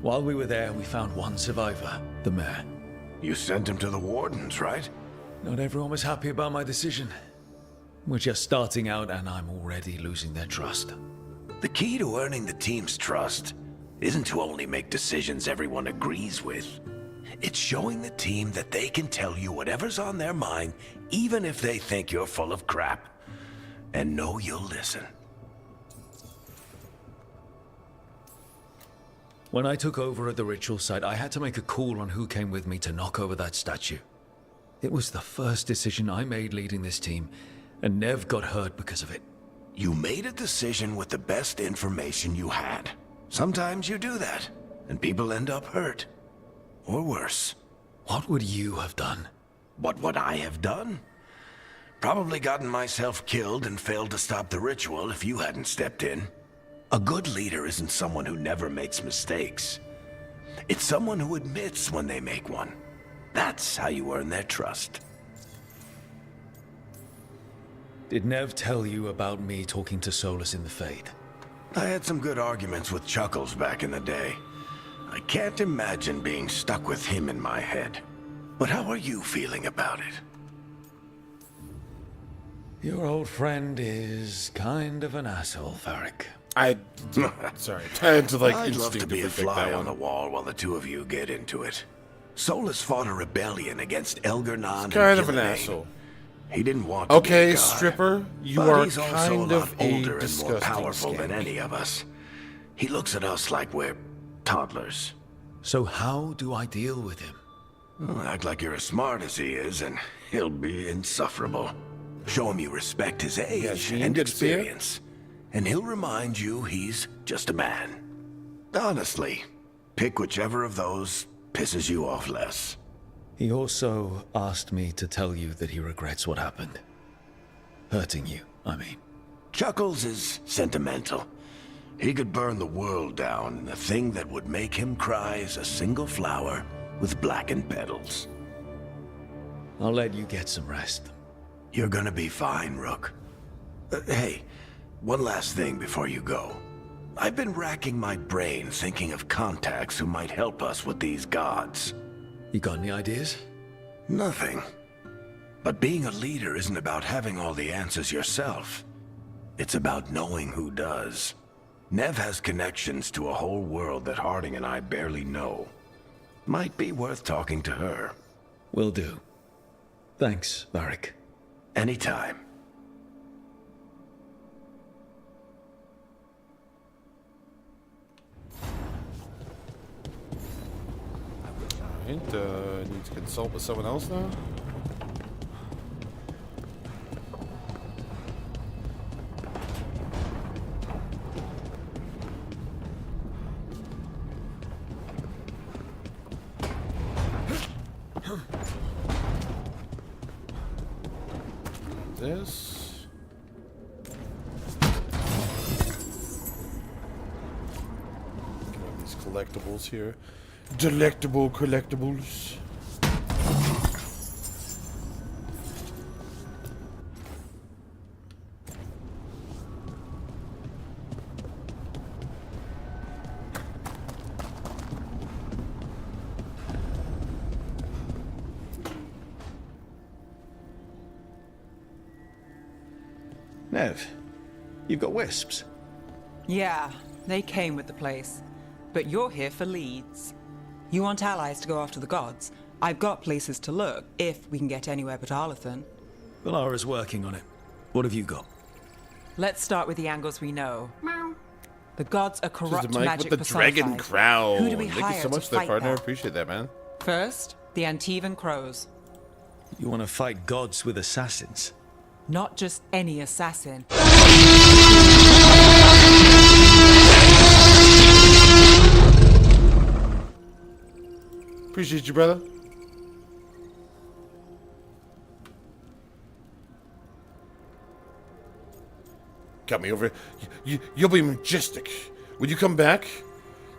While we were there, we found one survivor, the mayor. You sent him to the wardens, right? Not everyone was happy about my decision. We're just starting out and I'm already losing their trust. The key to earning the team's trust isn't to only make decisions everyone agrees with. It's showing the team that they can tell you whatever's on their mind, even if they think you're full of crap. And know you'll listen. When I took over at the ritual site, I had to make a call on who came with me to knock over that statue. It was the first decision I made leading this team, and Nev got hurt because of it. You made a decision with the best information you had. Sometimes you do that, and people end up hurt. Or worse. What would you have done? What would I have done? Probably gotten myself killed and failed to stop the ritual if you hadn't stepped in. A good leader isn't someone who never makes mistakes. It's someone who admits when they make one. That's how you earn their trust. Did Nev tell you about me talking to Solus in the Fade? I had some good arguments with Chuckles back in the day. I can't imagine being stuck with him in my head. But how are you feeling about it? Your old friend is kind of an asshole, Varric. Sorry. I had to, like, I'd love to be a instinctively pick fly that on the one. wall while the two of you get into it. Solus fought a rebellion against Elgar'nan and Kind of an Gillenane. asshole. He didn't want to be a Okay, god, stripper, you but are he's also kind a of lot a older and more disgusting powerful than skank. any of us. He looks at us like we're toddlers. So how do I deal with him? Well, act like you're as smart as he is, and he'll be insufferable. Show him you respect his age Jean, and good to see you. experience, and he'll remind you he's just a man. Honestly, pick whichever of those pisses you off less. He also asked me to tell you that he regrets what happened. Hurting you, I mean. Chuckles is sentimental. He could burn the world down, and the thing that would make him cry is a single flower with blackened petals. I'll let you get some rest. You're gonna be fine, Rook. Hey, one last thing before you go. I've been racking my brain thinking of contacts who might help us with these gods. You got any ideas? Nothing. But being a leader isn't about having all the answers yourself. It's about knowing who does. Nev has connections to a whole world that Harding and I barely know. Might be worth talking to her. Will do. Thanks, Varric. Anytime. Alright, need to consult with someone else now? This. Get all these collectibles here. Delectable collectibles. Nev, you've got wisps. Yeah, they came with the place. But you're here for leads. You want allies to go after the gods? I've got places to look, if we can get anywhere but Arlathan. Valara's working on it. What have you got? Let's start with the angles we know. The gods are corrupt Mike magic with the dragon personified. crown. Who do we Thank hire you so to much, there, fight partner. that? Appreciate that, man. First, the Antivan crows. You want to fight gods with assassins? Not just any assassin. Appreciate you, brother. Got me over. You'll be majestic. When you come back,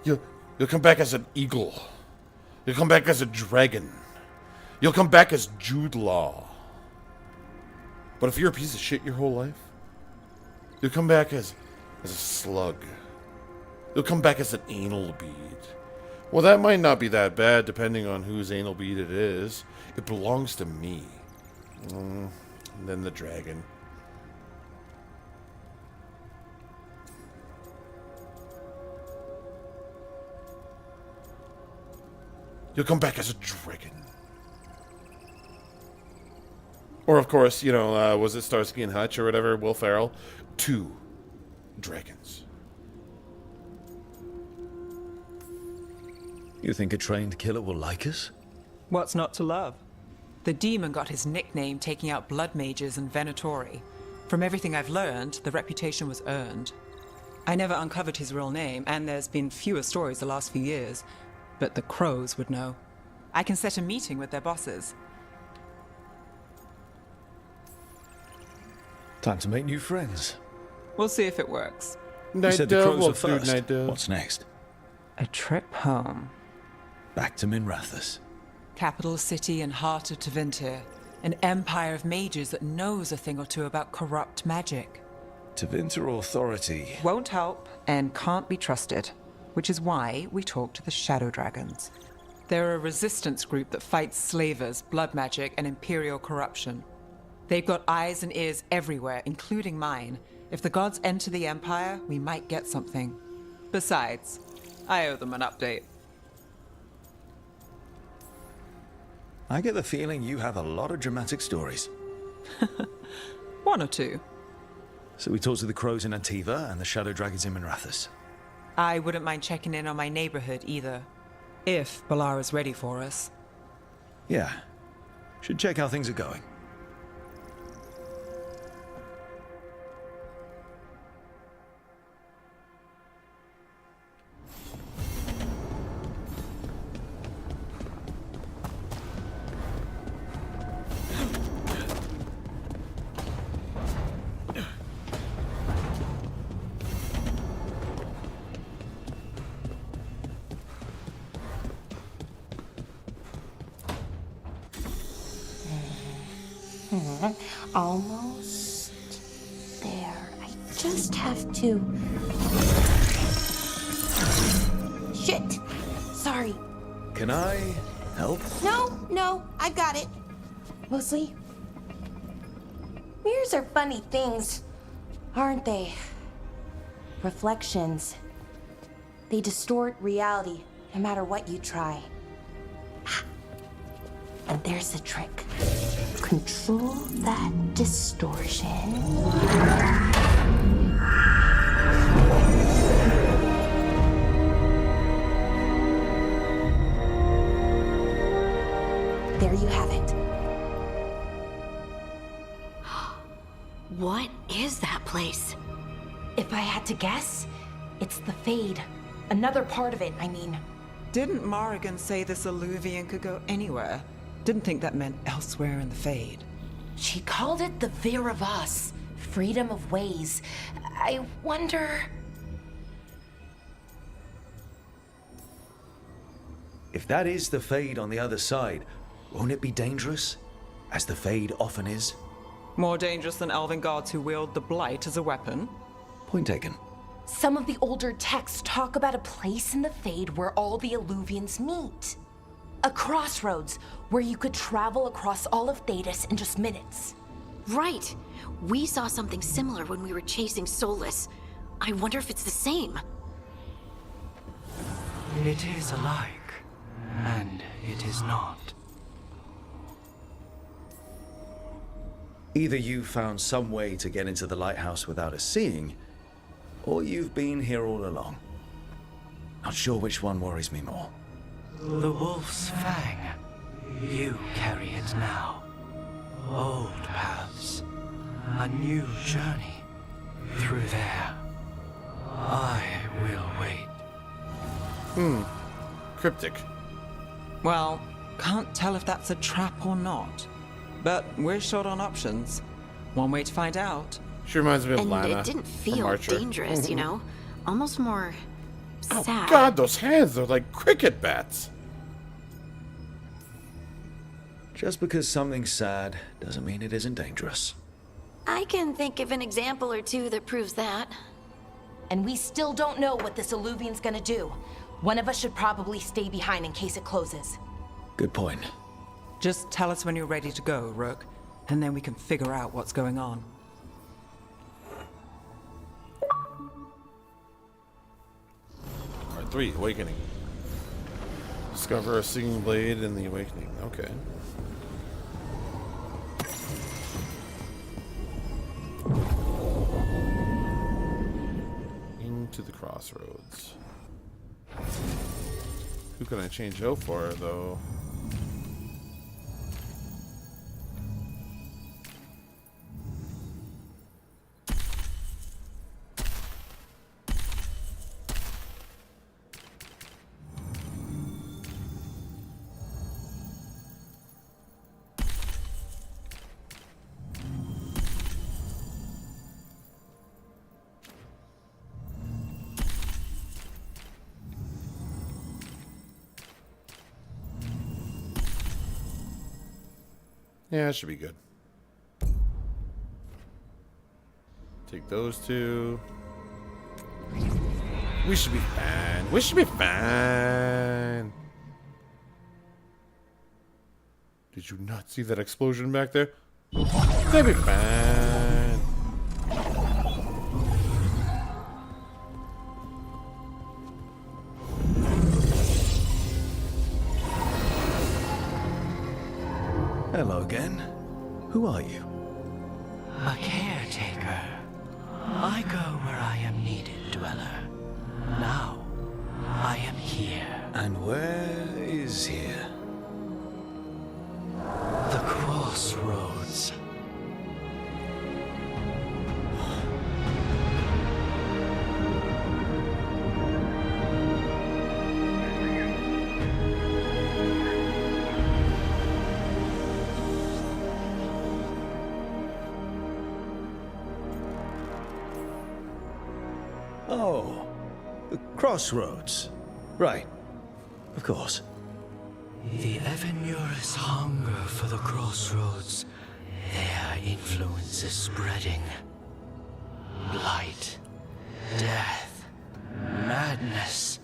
you'll come back as an eagle. You'll come back as a dragon. You'll come back as Jude Law. But if you're a piece of shit your whole life, you'll come back as a slug. You'll come back as an anal bead. Well, that might not be that bad, depending on whose anal bead it is. It belongs to me. And then the dragon. You'll come back as a dragon. Or, of course, you know, was it Starsky and Hutch or whatever, Will Ferrell? 2 dragons. You think a trained killer will like us? What's not to love? The demon got his nickname taking out blood mages and Venatori. From everything I've learned, the reputation was earned. I never uncovered his real name, and there's been fewer stories the last few years. But the crows would know. I can set a meeting with their bosses. Time to make new friends. We'll see if it works. You said the crows are first. What's next? A trip home. Back to Minrathous. Capital city and heart of Tevinter. An empire of mages that knows a thing or two about corrupt magic. Tevinter authority. Won't help and can't be trusted. Which is why we talk to the Shadow Dragons. They're a resistance group that fights slavers, blood magic, and imperial corruption. They've got eyes and ears everywhere, including mine. If the gods enter the Empire, we might get something. Besides, I owe them an update. I get the feeling you have a lot of dramatic stories. 1 or 2. So we talked to the crows in Antiva and the Shadow Dragons in Minrathous. I wouldn't mind checking in on my neighborhood either. If Balara's ready for us. Yeah. Should check how things are going. Almost there. I just have to shit. Sorry. Can I help? No, I've got it. Mostly. Mirrors are funny things, aren't they? Reflections. They distort reality, no matter what you try. And there's the trick. Control that distortion. There you have it. What is that place? If I had to guess, it's the Fade. Another part of it, I mean. Didn't Morrigan say this Illuvian could go anywhere? Didn't think that meant elsewhere in the Fade. She called it the Veer of Us. Freedom of ways. I wonder... If that is the Fade on the other side, won't it be dangerous? As the Fade often is? More dangerous than elven gods who wield the Blight as a weapon? Point taken. Some of the older texts talk about a place in the Fade where all the Illuvians meet. A crossroads where you could travel across all of Thedas in just minutes. Right. We saw something similar when we were chasing Solus. I wonder if it's the same. It is alike, and it is not. Either you found some way to get into the lighthouse without us seeing, or you've been here all along. Not sure which one worries me more. The Wolf's Fang. You carry it now. Old paths. A new journey. Through there. I will wait. Cryptic. Well, can't tell if that's a trap or not. But we're short on options. One way to find out. She reminds me of And Lana it didn't from feel Archer. dangerous, you know? Almost more Oh sad. God, those hands, they're like cricket bats. Just because something's sad doesn't mean it isn't dangerous. I can think of an example or two that proves that. And we still don't know what this Illuvian's gonna do. One of us should probably stay behind in case it closes. Good point. Just tell us when you're ready to go, Rook, and then we can figure out what's going on. Part 3, Awakening. Discover a singing blade in the Awakening. Okay. Into the crossroads. Who can I change out for, though? Yeah, it should be good. Take those two. We should be fine. We should be fine. Did you not see that explosion back there? They'll be fine. Hello again. Who are you? A caretaker. I go where I am needed, Dweller. Now, I am here. And where is here? The crossroads. Oh, the crossroads. Right. Of course. The Evanurus hunger for the crossroads. Their influence is spreading. Blight, death, madness.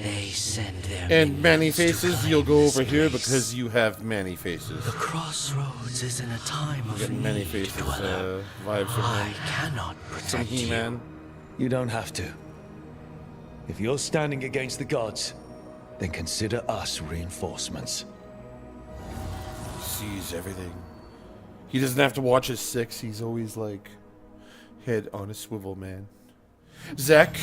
They send their And many minions to faces, climb you'll go this over here place. because you have many faces. The crossroads is in a time You of get many need, faces Dweller. vibes from I him. cannot Some protect you. He-Man. You don't have to. If you're standing against the gods, then consider us reinforcements. Sees everything. He doesn't have to watch his 6. He's always like head on a swivel, man. Zach,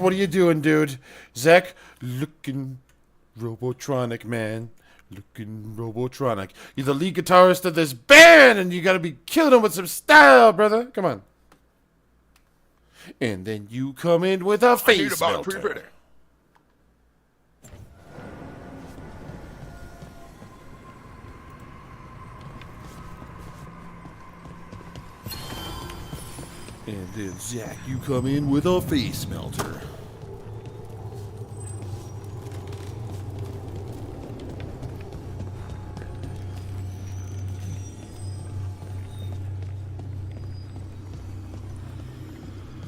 what are you doing, dude? Zach, looking Robotronic, man. Looking Robotronic. You're the lead guitarist of this band, and you gotta be killing him with some style, brother. Come on. And then you come in with a face melter. And then, Zach, you come in with a face melter.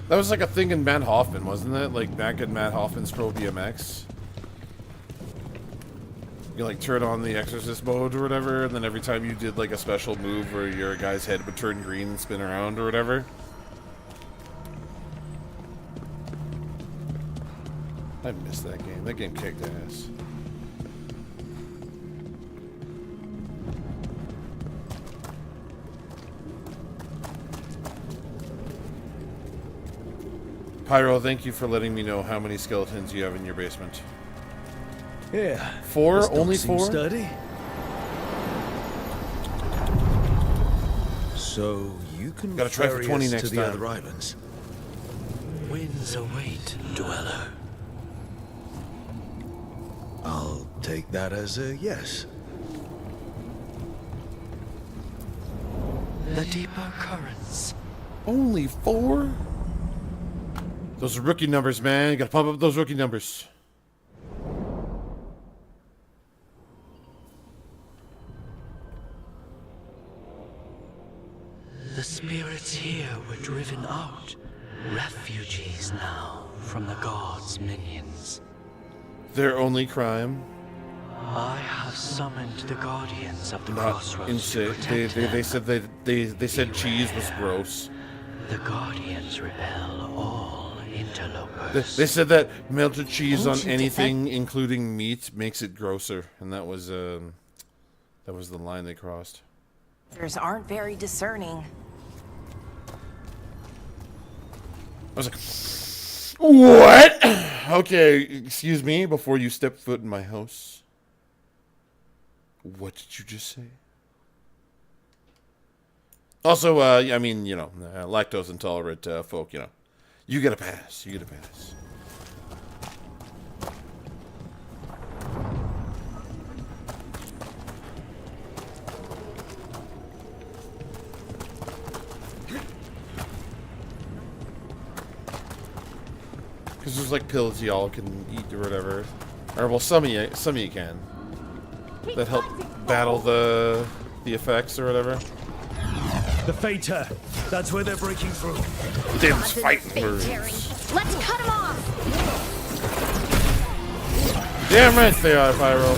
That was like a thing in Matt Hoffman, wasn't it? Like back in Matt Hoffman's Pro BMX. You like turn on the Exorcist mode or whatever, and then every time you did like a special move where your guy's head would turn green and spin around or whatever. I missed that game. That game kicked ass. Pyro, thank you for letting me know how many skeletons you have in your basement. Yeah. 4? Only 4? Sturdy. So you can Gotta try for ferry 20 us next to the time. other islands. Winds await, Dweller. I'll take that as a yes. The deeper currents. Only 4? Those are rookie numbers, man. You gotta pump up those rookie numbers. The spirits here were driven out. Refugees now from the gods' minions. Their only crime. I have summoned the guardians of the Not crossroads insane. to protect They said they said cheese was gross. The guardians repel all interlopers. They said that melted cheese on Ancient anything, including meat, makes it grosser, and that was the line they crossed. Others aren't very discerning. I was like, what? Okay, excuse me, before you step foot in my house. What did you just say? Also, I mean, you know, lactose intolerant folk, you know, you get a pass. You get a pass. Because there's like pills y'all can eat or whatever, or well, some of you can. That help battle the effects or whatever. The Fater. That's where they're breaking through. Them's fighting words. Let's cut him off! Damn right they are, Pyro.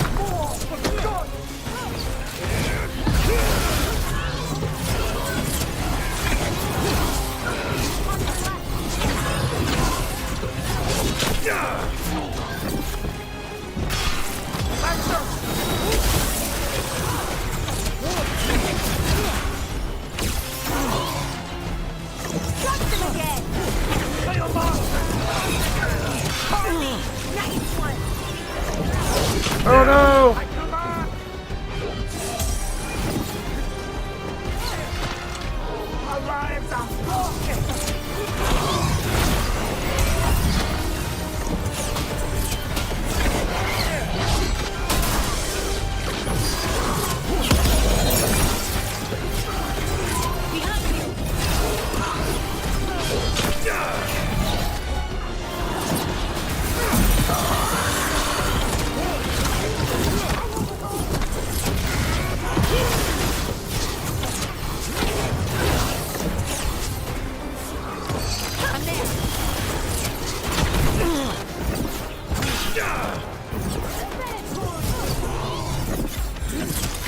Oh no!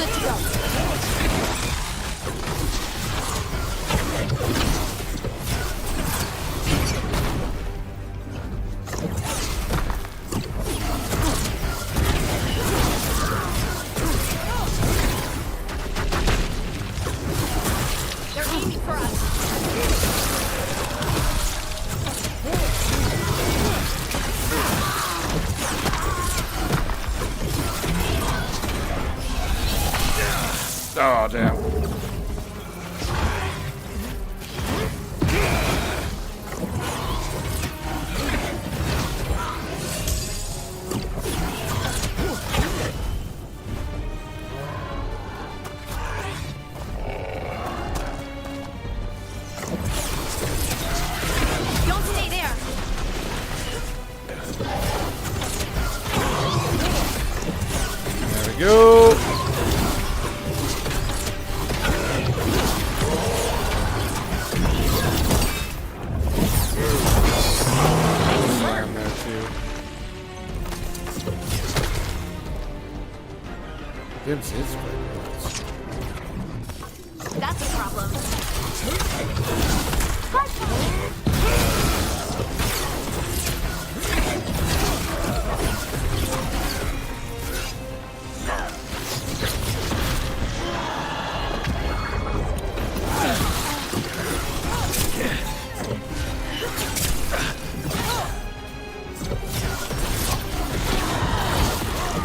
good to go. They're aiming for us. Oh, damn. Don't stay there. There we go. Slam there too. This is good. That's a problem.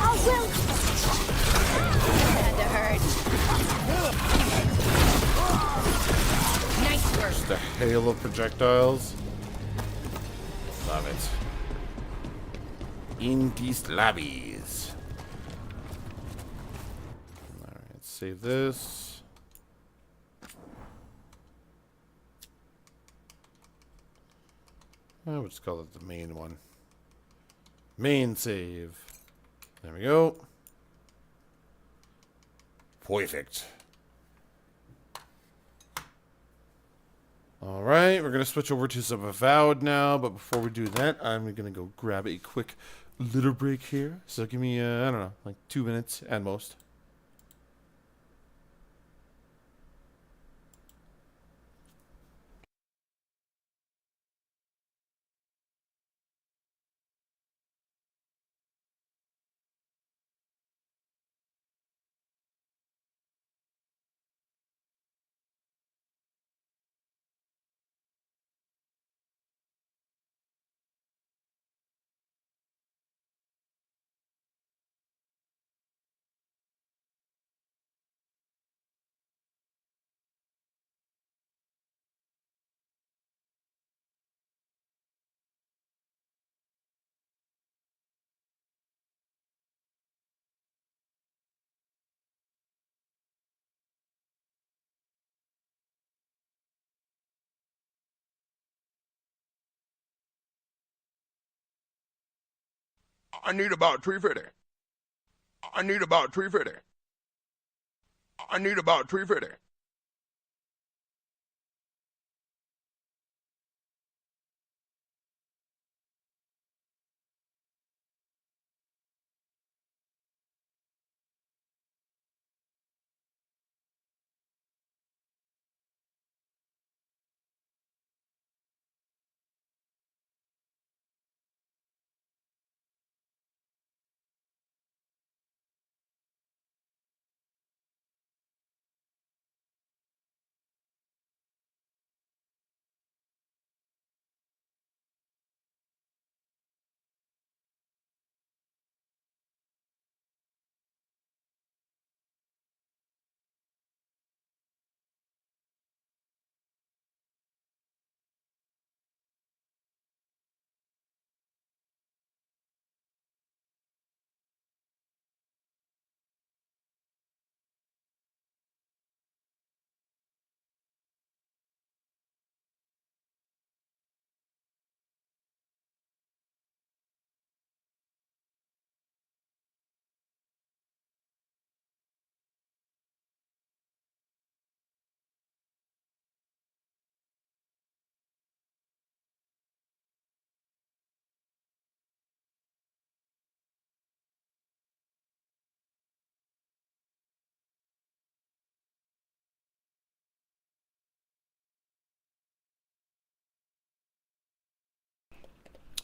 Oh, well. Had to hurt. Nice work. Just a hail of projectiles. Love it. In these lobbies. Alright, save this. We'll just call it the main one. Main save. There we go. Perfect. Alright, we're going to switch over to some Avowed now, but before we do that, I'm going to go grab a quick little break here. So give me, I don't know, like 2 minutes at most. I need about 350. I need about 350. I need about 350.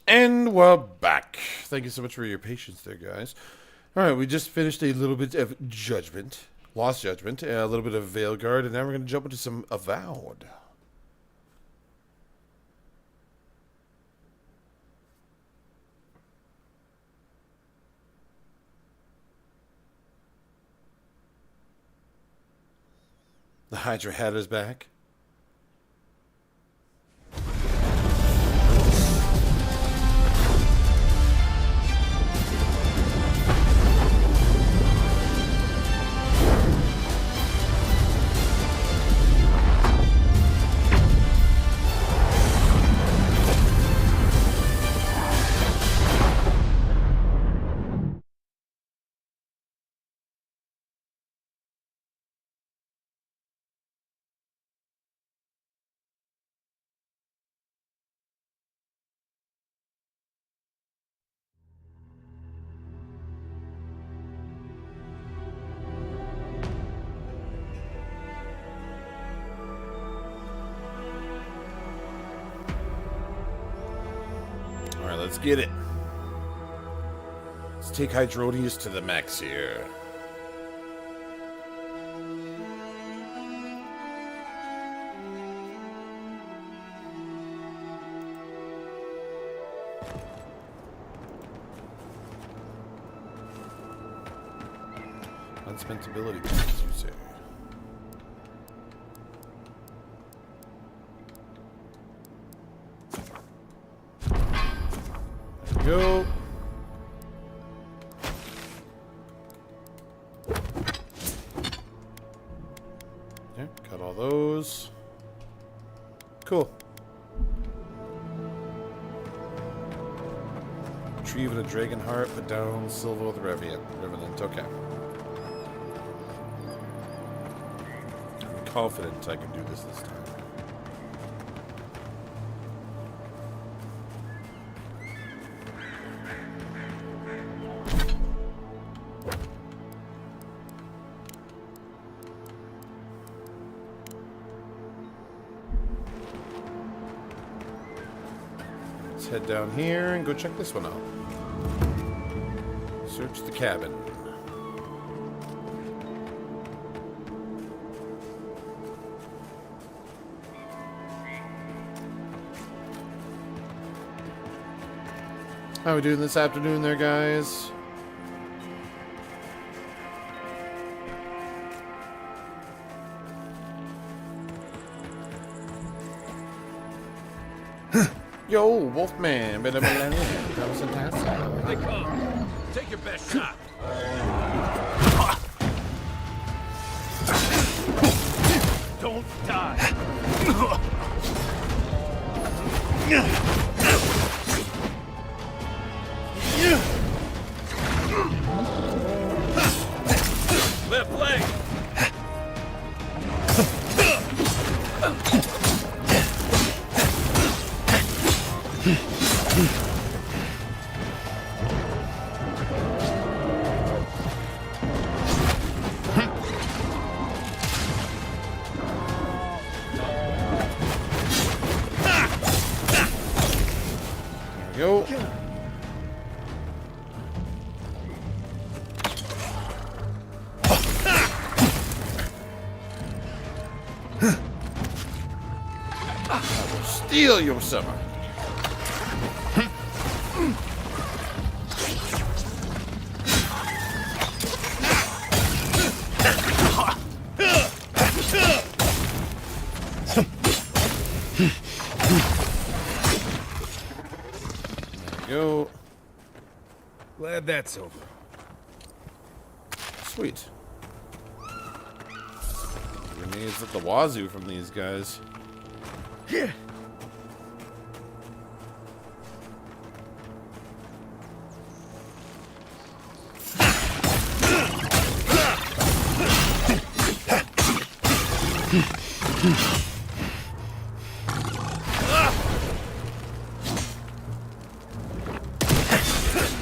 And we're back. Thank you so much for your patience there, guys. Alright, we just finished a little bit of Judgment. Lost Judgment. A little bit of Veilguard. And now we're going to jump into some Avowed. The Hydra Cat is back. Alright, let's get it. Let's take Hydronius to the max here. Unspent ability points, you say. Go. Yeah, got all those. Cool. Retrieve a dragon heart, put down Silva with Revenant. Okay. I'm confident I can do this time. Let's head down here and go check this one out. Search the cabin. How are we doing this afternoon there, guys? Yo, Wolfman, been a millennium. That was fantastic. They come. Take your best shot. Don't die. Left leg. Go. I will steal your summer. Go. Glad that's over. Sweet. Grenades at the wazoo from these guys. Yeah.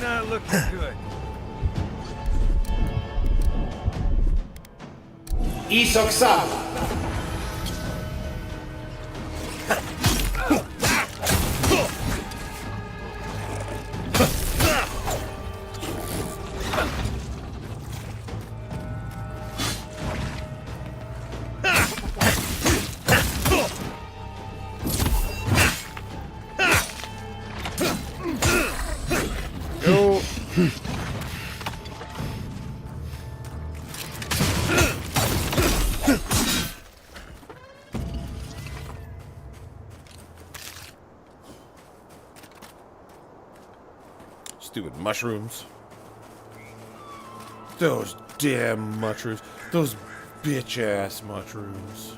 Not looking good. Isoksa. Go. Stupid mushrooms. Those damn mushrooms. Those bitch-ass mushrooms.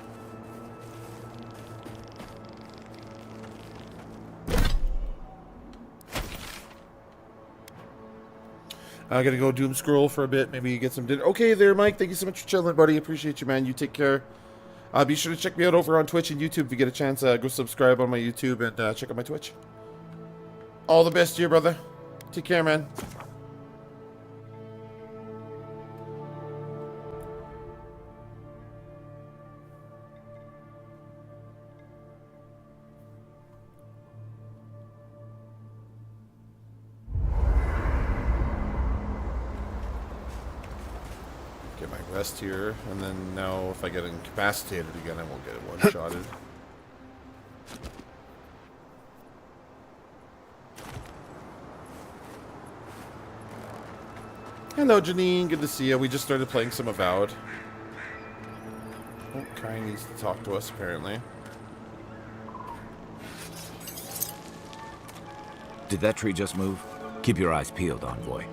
I gotta go doom scroll for a bit. Maybe get some dinner. Okay there, Mike. Thank you so much for chilling, buddy. Appreciate you, man. You take care. Be sure to check me out over on Twitch and YouTube if you get a chance. Go subscribe on my YouTube and check out my Twitch. All the best to you, brother. Take care, man. Get my rest here, and then now if I get incapacitated again, I won't get one-shotted. Hello, Janine. Good to see you. We just started playing some Avowed. Oh, Kai needs to talk to us, apparently. Did that tree just move? Keep your eyes peeled, Envoy.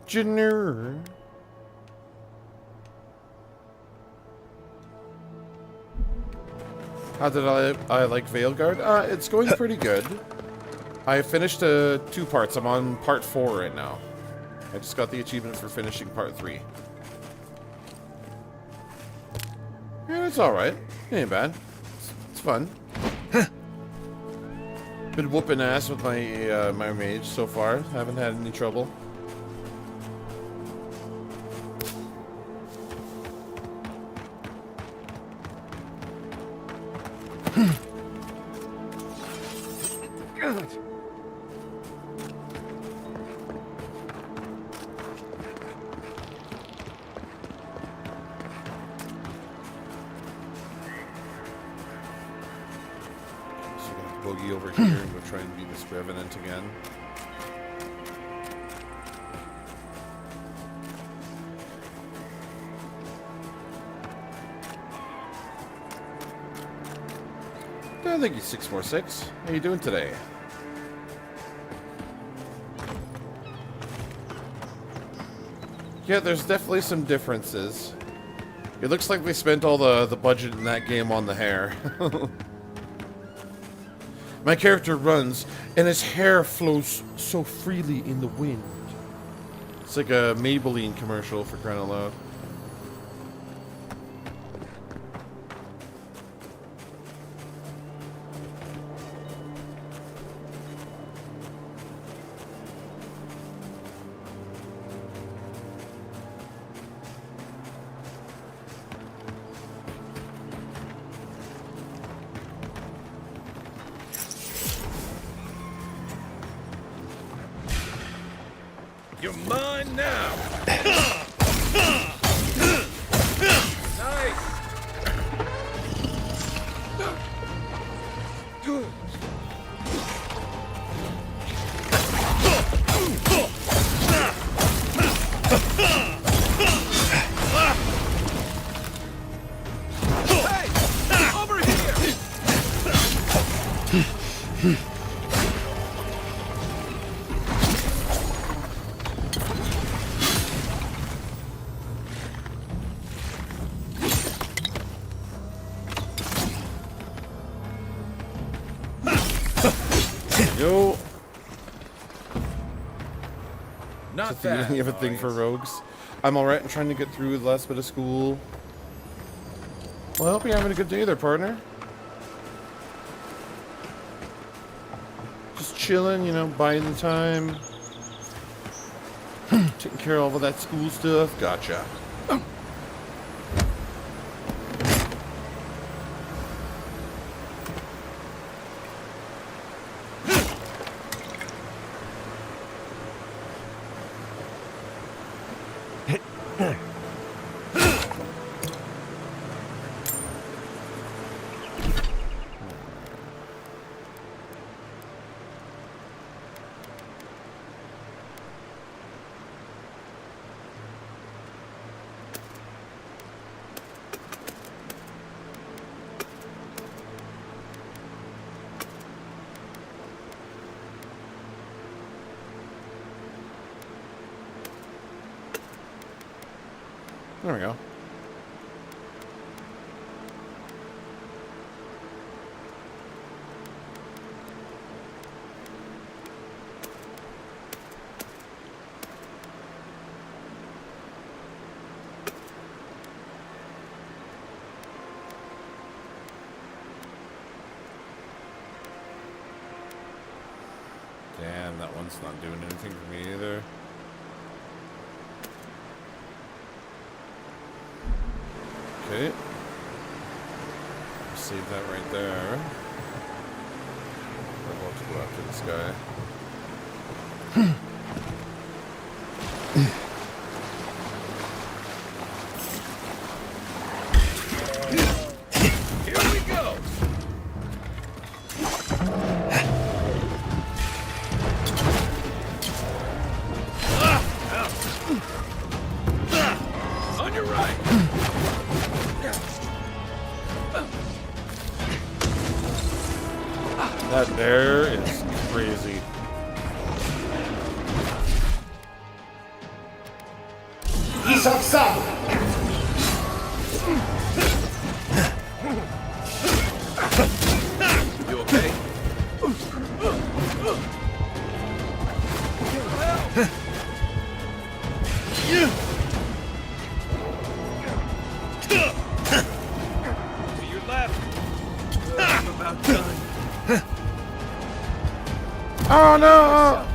Janine. How did I like Veilguard? It's going pretty good. I finished 2 parts. I'm on part 4 right now. I just got the achievement for finishing part 3. Yeah, it's alright. It ain't bad. It's fun. Been whooping ass with my my mage so far. Haven't had any trouble. God. Boogie over here and go try and be this Revenant again. Thank you, 646. How you doing today? Yeah, there's definitely some differences. It looks like they spent all the budget in that game on the hair. My character runs, and his hair flows so freely in the wind. It's like a Maybelline commercial, for crying out loud. You're mine now. Nice. Hey! Over here! Yo. Not bad. You have a thing for rogues. I'm alright. I'm trying to get through the last bit of school. Well, I hope you're having a good day there, partner. Just chilling, you know, buying the time. Taking care of all of that school stuff. Gotcha. There we go. Damn, that one's not doing anything for me either. Okay. Save that right there. I'm about to go after this guy. Here we go. On your right. That bear is crazy. He's outside. You okay? To your left. I'm about done. Oh no!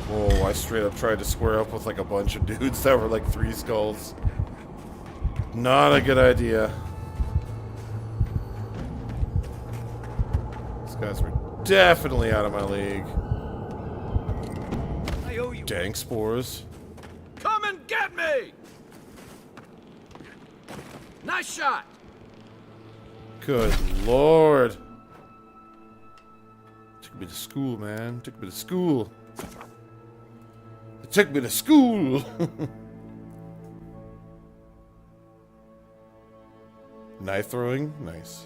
Whoa, I straight up tried to square up with like a bunch of dudes that were like 3 skulls. Not a good idea. These guys were definitely out of my league. I owe you. Dank spores. Come and get me! Nice shot! Good lord. Took me to school, man. Took me to school. It took me to school. Knife throwing? Nice.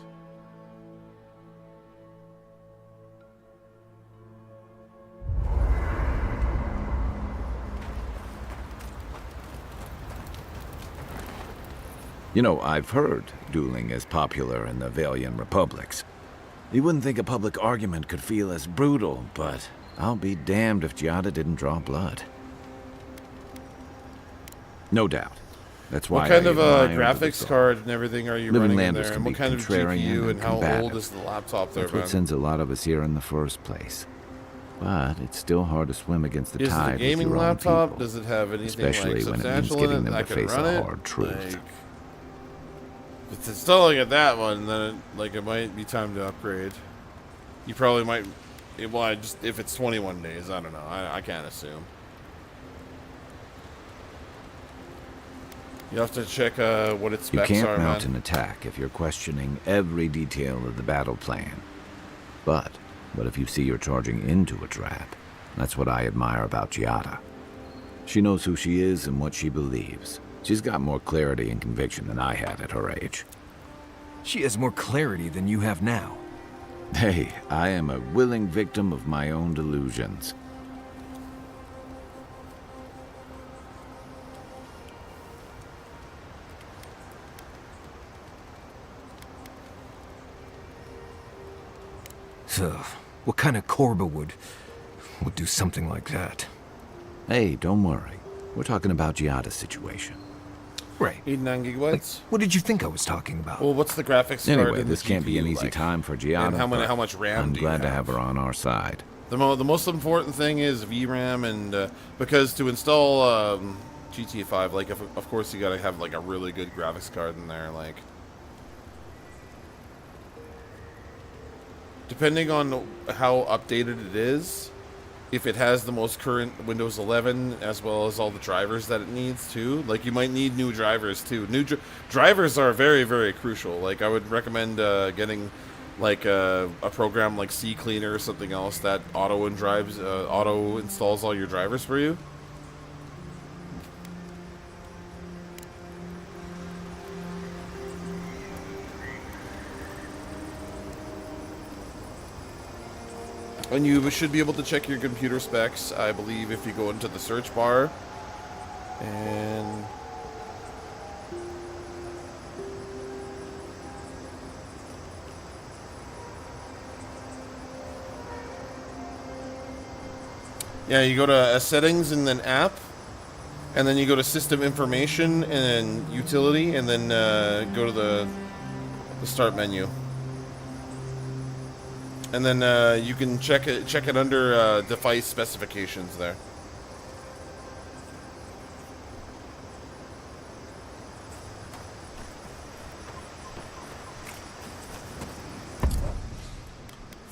You know, I've heard dueling is popular in the Valian republics. You wouldn't think a public argument could feel as brutal, but I'll be damned if Giada didn't draw blood. No doubt. That's why what kind of admire graphics card and everything are you Living running in Landers there? can And what be kind of contrarian GPU and and how old combative. is the laptop there, That's what man? sends a lot of us here in the first place. But it's still hard to swim against the Is it tide a gaming with your own laptop? people, Does it have anything especially like when it means substantial getting in it them that to I can face run a it? hard truth. Like, if it's installing at that one, then it might be time to upgrade. You probably might. Well, if it's 21 days, I don't know. I can't assume. You have to check what its You specs can't are, mount man. an attack if you're questioning every detail of the battle plan. But what if you see you're charging into a trap? That's what I admire about Giada. She knows who she is and what she believes. She's got more clarity and conviction than I had at her age. She has more clarity than you have now. Hey, I am a willing victim of my own delusions. So, what kind of Korba would do something like that? Hey, don't worry. We're talking about Giada's situation. Right. 89 gigabytes? What did you think I was talking about? Well, what's the graphics card? Anyway, and this the can't be an GPU easy like? time for Giada. And how but much RAM I'm do you glad to have? have her on our side. The most important thing is VRAM, and because to install GTA 5, like of course you gotta have like a really good graphics card in there, like. Depending on how updated it is, if it has the most current Windows 11 as well as all the drivers that it needs too, like you might need new drivers too. Drivers are very, very crucial. Like I would recommend getting like a program like C Cleaner or something else that auto installs all your drivers for you. And you should be able to check your computer specs, I believe, if you go into the search bar. And... yeah, you go to settings and then app. And then you go to system information and then utility. And then go to the start menu. And then you can check it under device specifications there.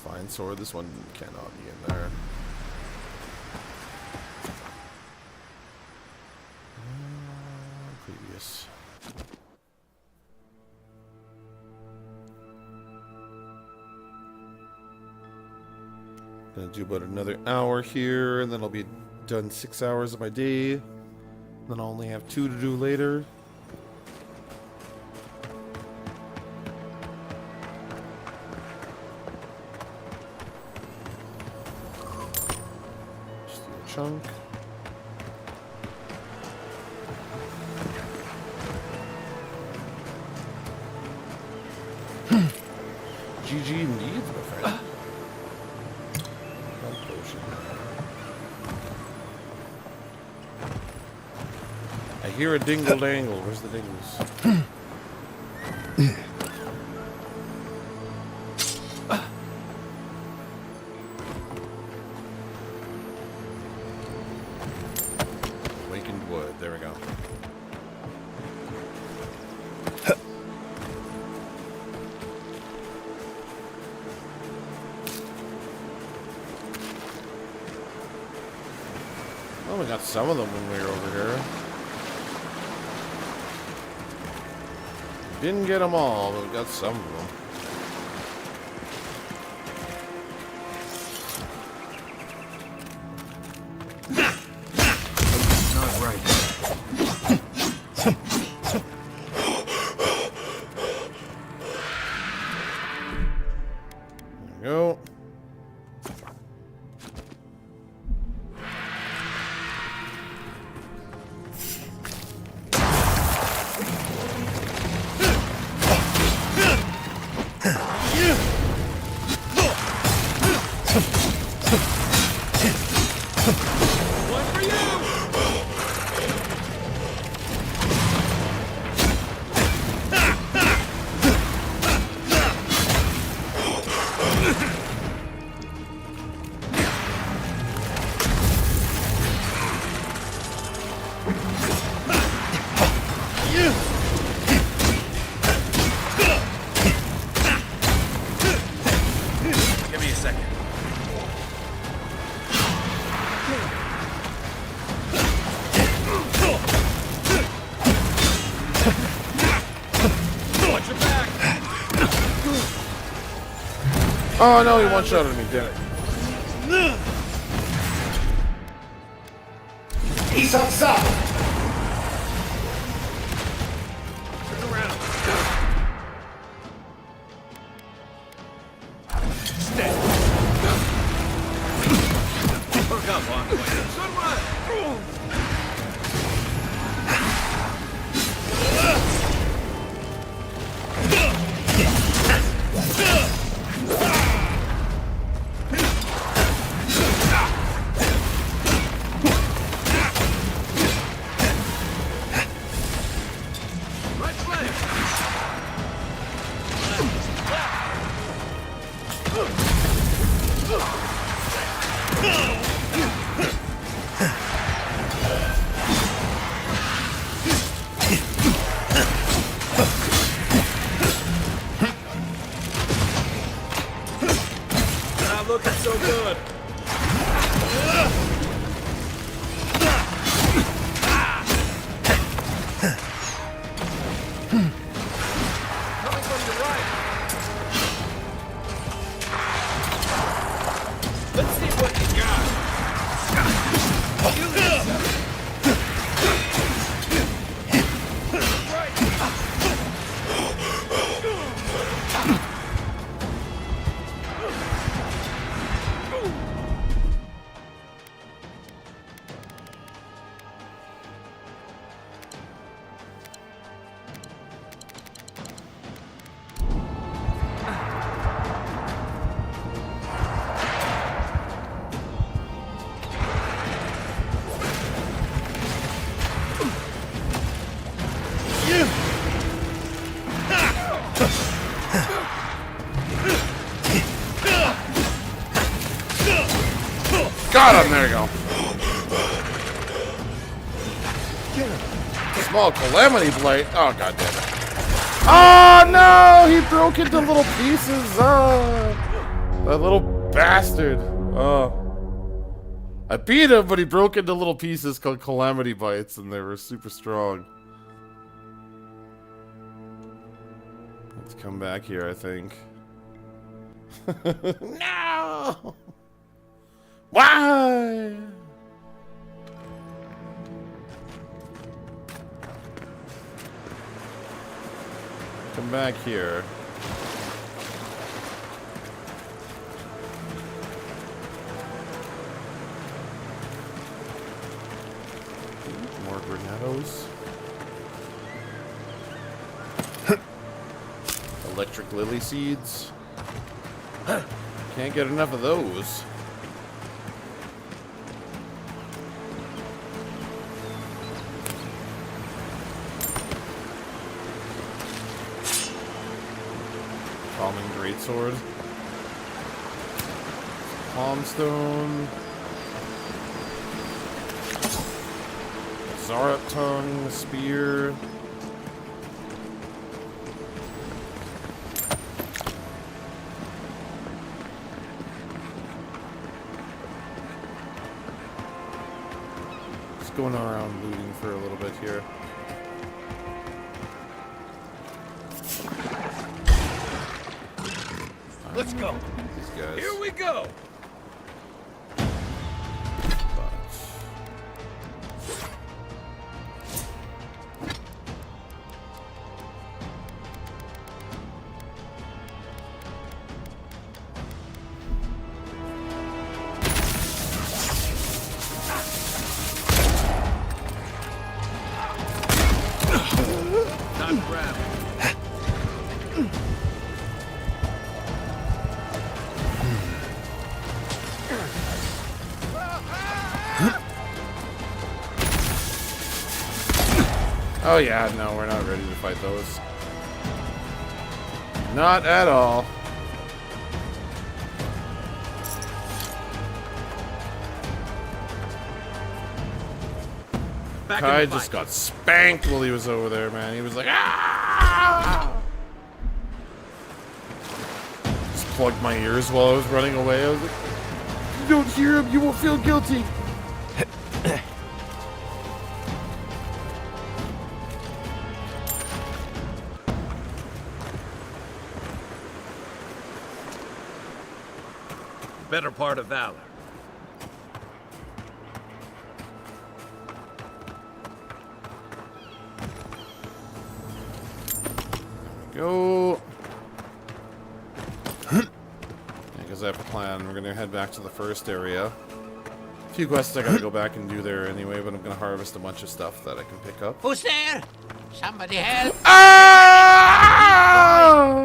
Fine sword. This one cannot be in there. Previous. Gonna do about another hour here, and then I'll be done 6 hours of my day. Then I'll only have 2 to do later. Just do a chunk. GG indeed, my friend. I hear a dingle dangle. Where's the dingles? Awakened wood. There we go. Oh, we got some of them when we were over here. Didn't get them all, but we got some of them. Not right. There we go. Give me a second. Watch your back. Oh no, he one-shotted me, damn it. He's outside. Turn around. Stay. Hook up on point. done. There you go. Small calamity blight. Oh, god damn it. Oh, no! He broke into little pieces. Oh, that little bastard. Oh. I beat him, but he broke into little pieces called calamity bites, and they were super strong. Let's come back here, I think. No! Why? Come back here. More granados. Electric lily seeds. Can't get enough of those. Common greatsword. Palm stone. Zarat tongue, spear. Just going around looting for a little bit here. Let's go. These guys. Here we go. Time to grab. Oh yeah, no, we're not ready to fight those. Not at all. Kai just got spanked while he was over there, man. He was like, ah! Just plugged my ears while I was running away. I was like, if you don't hear him, you won't feel guilty. Better part of valor. Go. Because I have a plan. We're gonna head back to the first area. A few quests I gotta go back and do there anyway, but I'm gonna harvest a bunch of stuff that I can pick up. Who's there? Somebody help! Ah!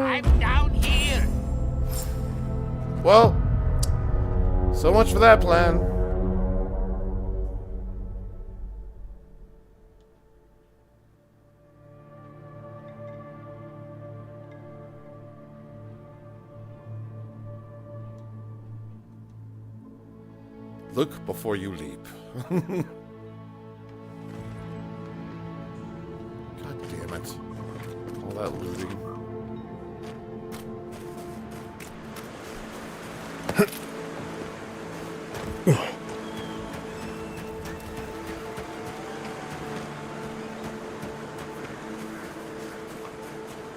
I'm down here. Well, so much for that plan. Look before you leap. God damn it. All that looting.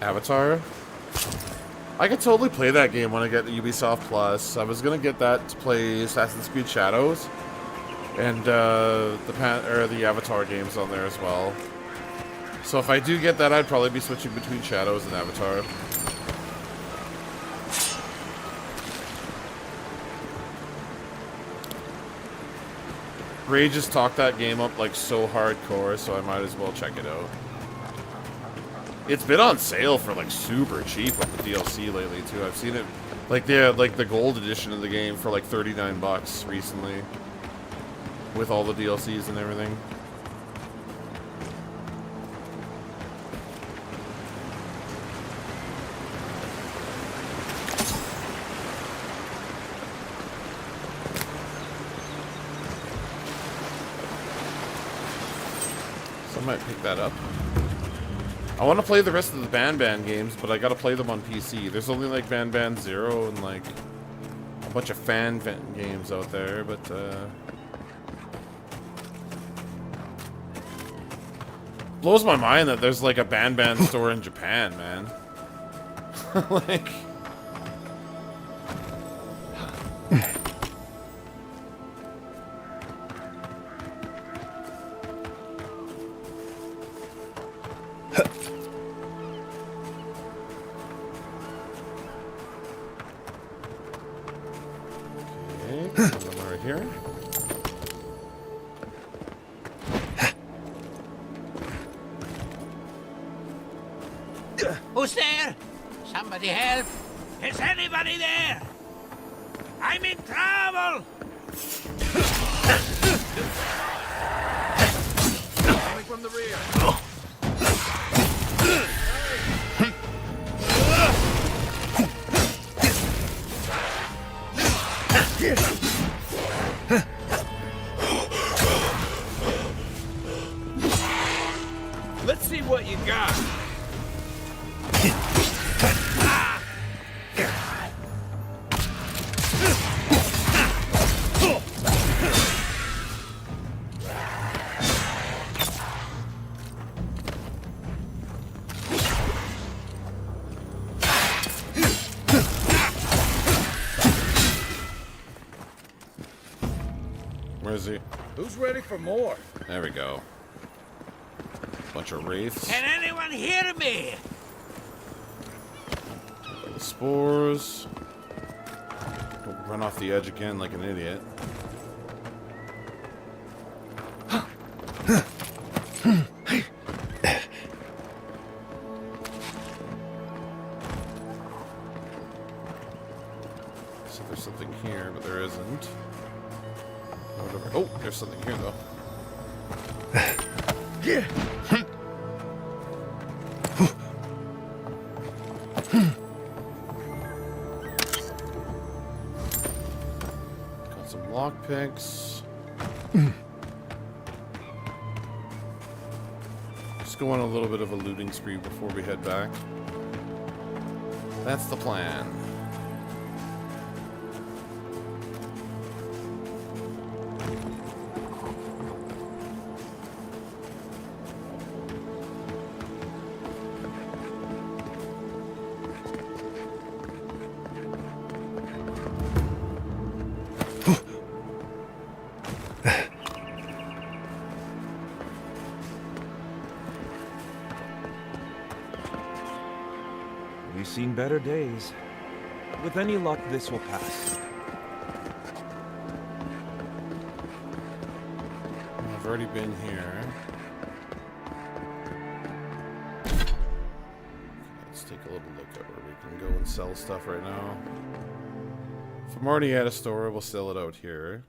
Avatar? I could totally play that game when I get the Ubisoft Plus. I was gonna get that to play Assassin's Creed Shadows, and the Avatar games on there as well. So if I do get that, I'd probably be switching between Shadows and Avatar. Ray just talked that game up like so hardcore, so I might as well check it out. It's been on sale for like super cheap with the DLC lately too. I've seen it like they had like the gold edition of the game for like $39 recently with all the DLCs and everything. I might pick that up. I want to play the rest of the Ban games, but I gotta play them on PC. There's only like Ban 0 and like a bunch of fan games out there, but blows my mind that there's like a Ban store in Japan, man. Like right here. Who's there? Somebody help! Is anybody there? I'm in trouble! Coming from the rear. Let's see what you got. Where is he? Who's ready for more? There we go. Bunch of wraiths. Can anyone hear me? The spores. Don't run off the edge again like an idiot. So there's something here, but there isn't. Whatever. Oh, there's something here though. Got some lockpicks. Just go on a little bit of a looting spree before we head back. That's the plan. We've seen better days. With any luck, this will pass. I've already been here. Let's take a little look at where we can go and sell stuff right now. If I'm already at a store, we'll sell it out here.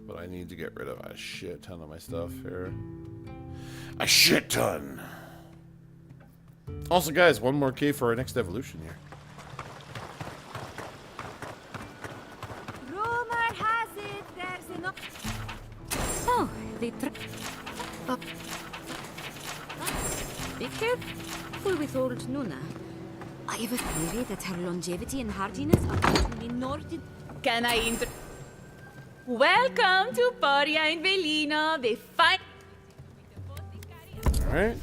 But I need to get rid of a shit ton of my stuff here. A shit ton! Also, guys, one more key for our next evolution here. Rumor has it there's enough. Oh, they Be careful with old Nuna. I have a theory that her longevity and hardiness are actually Nordic. Can I Welcome to Poria and Velino. They fight. Alright.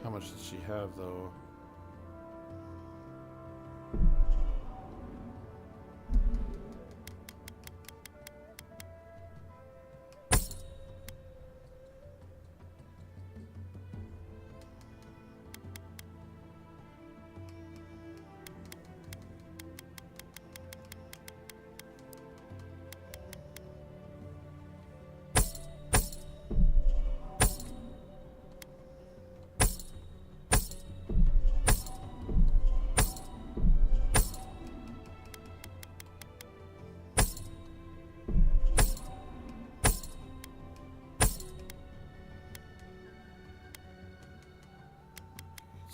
How much does she have, though?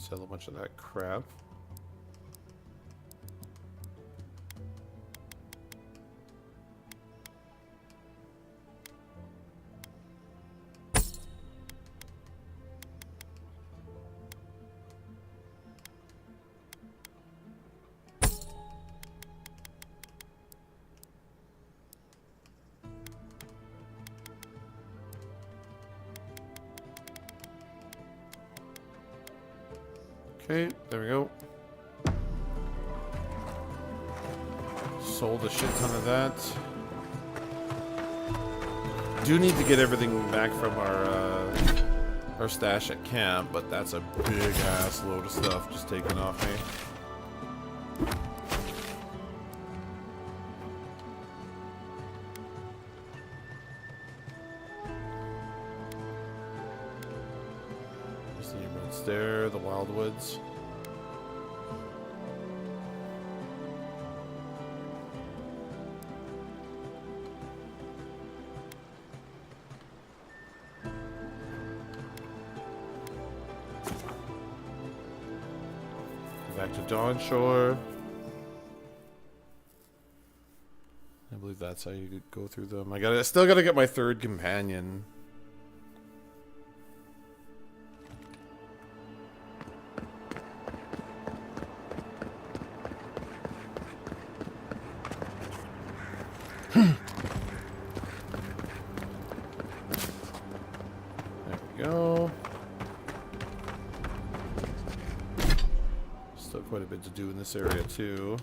Sell a bunch of that crap. Okay, there we go. Sold a shit ton of that. Do need to get everything back from our stash at camp, but that's a big ass load of stuff just taken off me. There, the Wildwoods. Back to Dawn Shore. I believe that's how you go through them. I still gotta get my third companion. Quite a bit to do in this area too.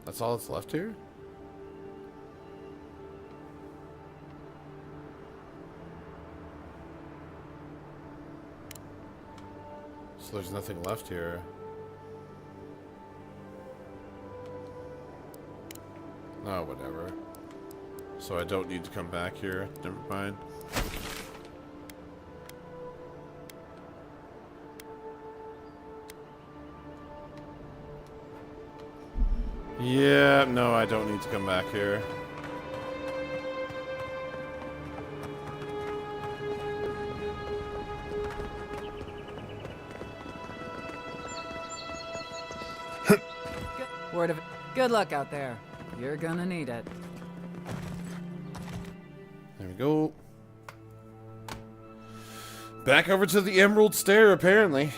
That's all that's left here? So there's nothing left here. Oh, whatever. So I don't need to come back here. Never mind. Yeah, no, I don't need to come back here. Word of good luck out there. You're gonna need it. There we go. Back over to the Emerald Stair, apparently.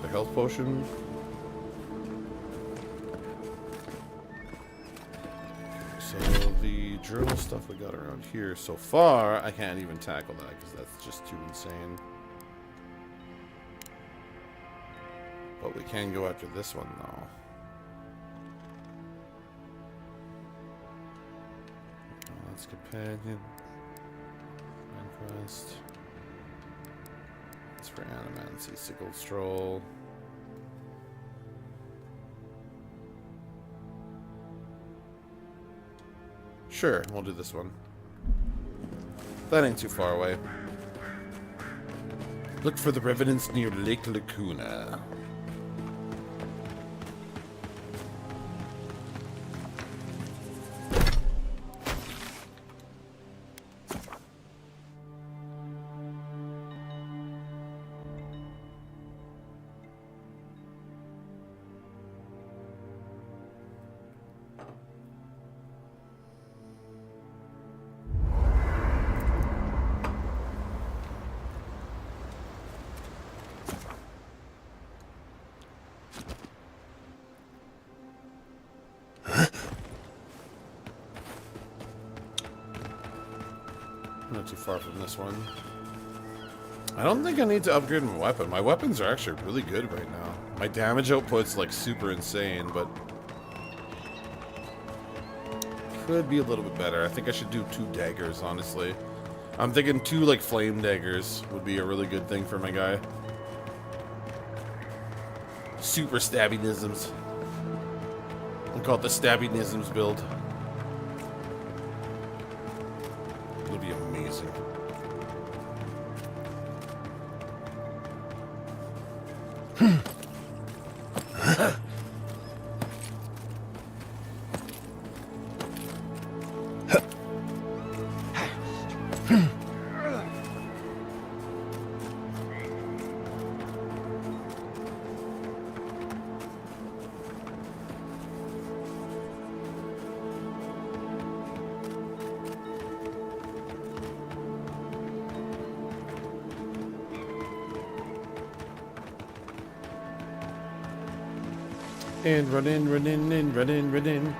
Health potion. So the journal stuff we got around here so far, I can't even tackle that because that's just too insane. But we can go after this one though. Oh, that's companion. Quest. That's for Animancy, Sickle Stroll. Sure, we'll do this one. That ain't too far away. Look for the revenants near Lake Lacuna. Not too far from this one. I don't think I need to upgrade my weapon. My weapons are actually really good right now. My damage output's like super insane, but could be a little bit better. I think I should do 2 daggers, honestly. I'm thinking 2 like flame daggers would be a really good thing for my guy. Super stabby-nisms. I'll call it the stabby-nisms build. It'll be amazing. And run in, run in, and run in, run in.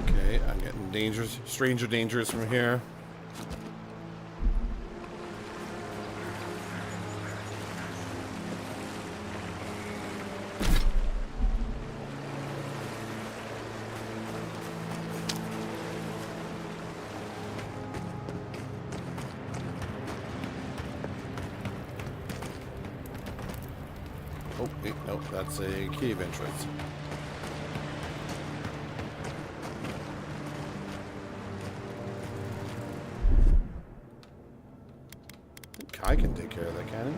Okay, I'm getting dangerous, stranger dangers from here. Oh, wait, nope, that's a cave entrance. I think Kai can take care of that, can he?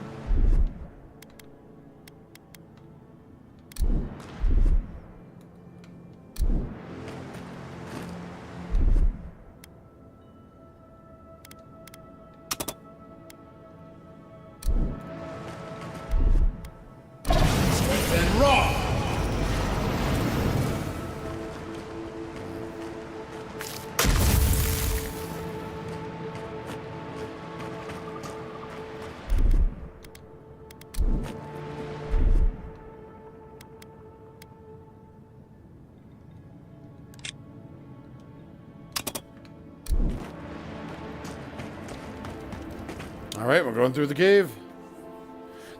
All right, we're going through the cave.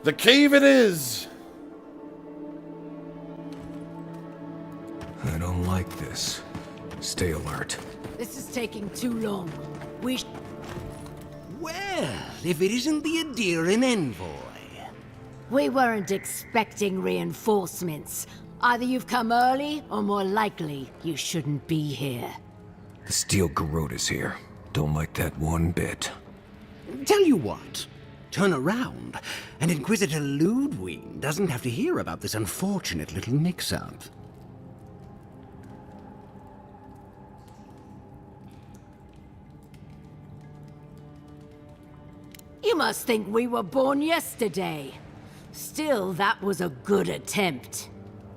The cave it is! I don't like this. Stay alert. This is taking too long. We Well, if it isn't the Adirian envoy. We weren't expecting reinforcements. Either you've come early, or more likely, you shouldn't be here. The Steel Garota's here. Don't like that one bit. Tell you what, turn around, and Inquisitor Ludwig doesn't have to hear about this unfortunate little mix-up. You must think we were born yesterday. Still, that was a good attempt.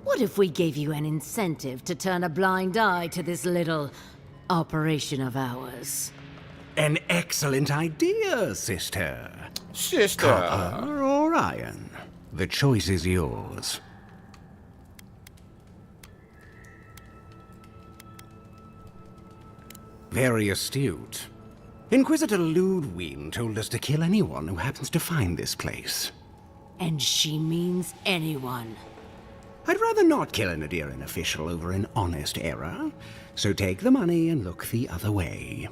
What if we gave you an incentive to turn a blind eye to this little operation of ours? An excellent idea, sister. Sister. Copper or iron? The choice is yours. Very astute. Inquisitor Ludwig told us to kill anyone who happens to find this place. And she means anyone. I'd rather not kill an Adirian official over an honest error, so take the money and look the other way.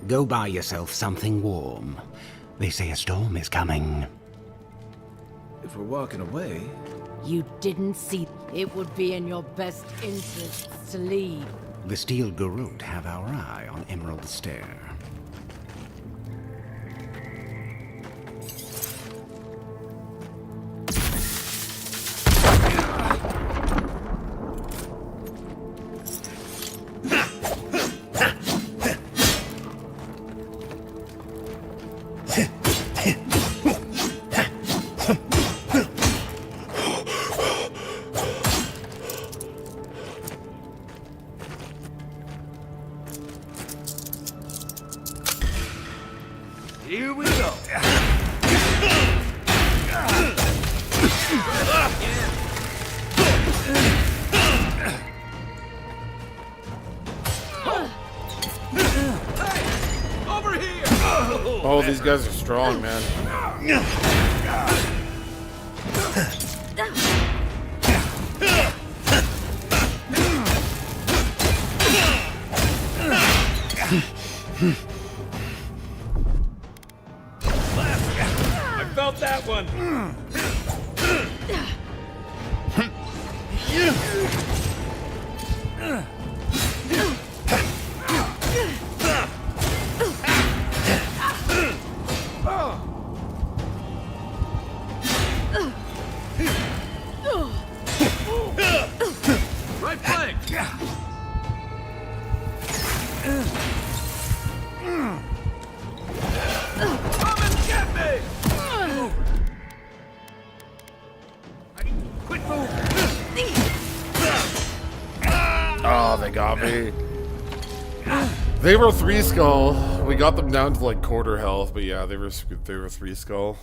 Go buy yourself something warm. They say a storm is coming. If we're walking away... You didn't see it would be in your best interests to leave. The Steel Garrote have our eye on Emerald Stair. Here we go. Over here! Oh, these guys are strong, man. I felt that one. Right flank. Come and get me! Quit moving! Oh, they got me. They were 3 skull. We got them down to like quarter health, but yeah, they were 3 skull.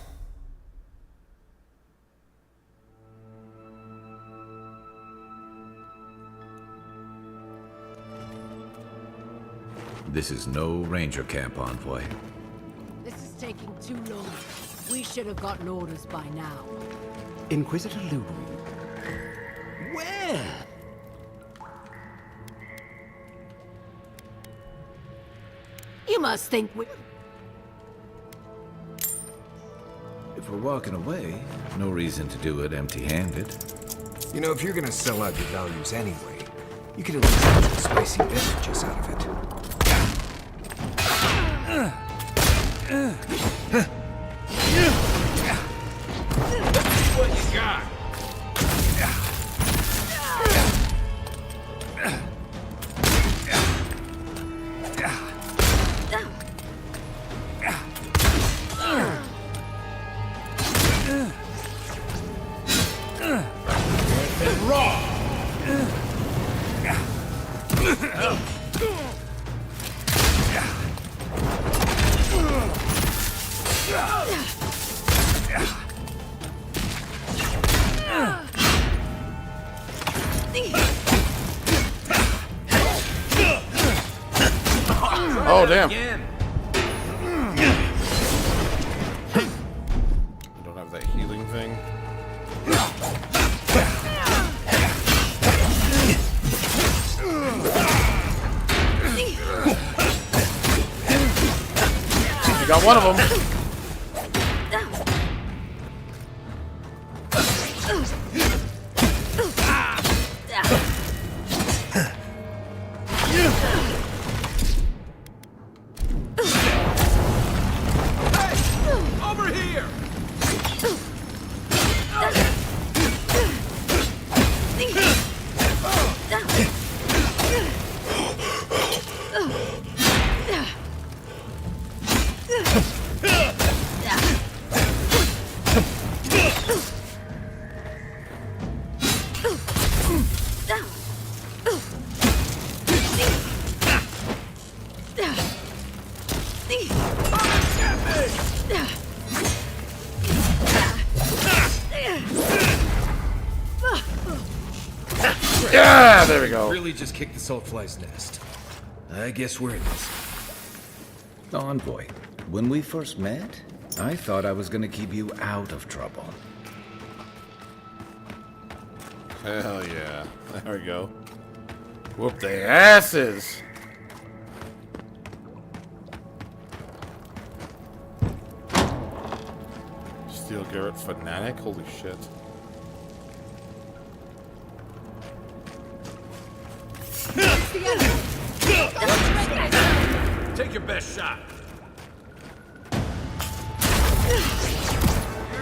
This is no ranger camp, Envoy. This is taking too long. We should have gotten orders by now. Inquisitor Lubu. Where? You must think we... If we're walking away, no reason to do it empty-handed. You know, if you're gonna sell out your values anyway, you could at least get some spicy beverages out of it. What you got? Oh, damn. I don't have that healing thing. You got one of them. Over here! Yeah, there we go. Really just kicked the saltfly's nest. I guess we're in this. Envoy, when we first met, I thought I was gonna keep you out of trouble. Hell yeah. There we go. Whoop their asses. Steel Garrett Fanatic? Holy shit. Take your best shot.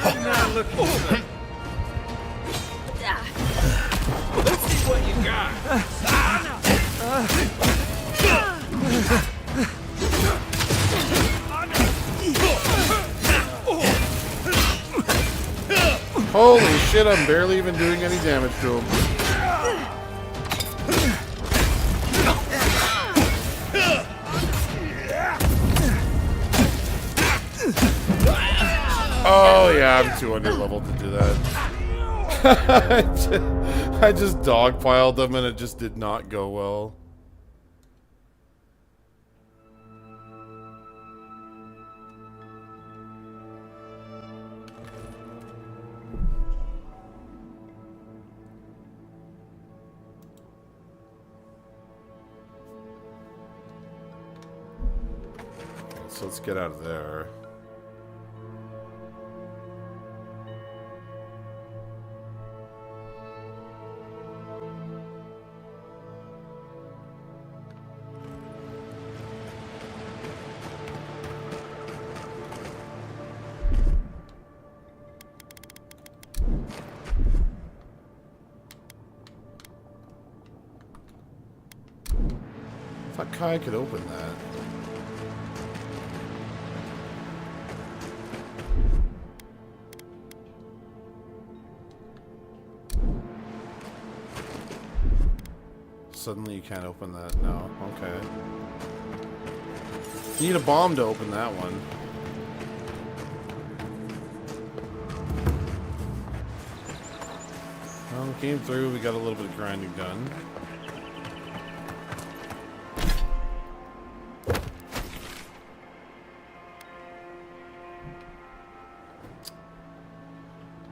You're not looking good. Let's see what you got. Holy shit, I'm barely even doing any damage to him. Oh yeah, I'm too under leveled to do that. I just dogpiled them and it just did not go well. So let's get out of there. I thought Kai could open that. Suddenly you can't open that now. Okay. You need a bomb to open that one. Well, came through, we got a little bit of grinding done.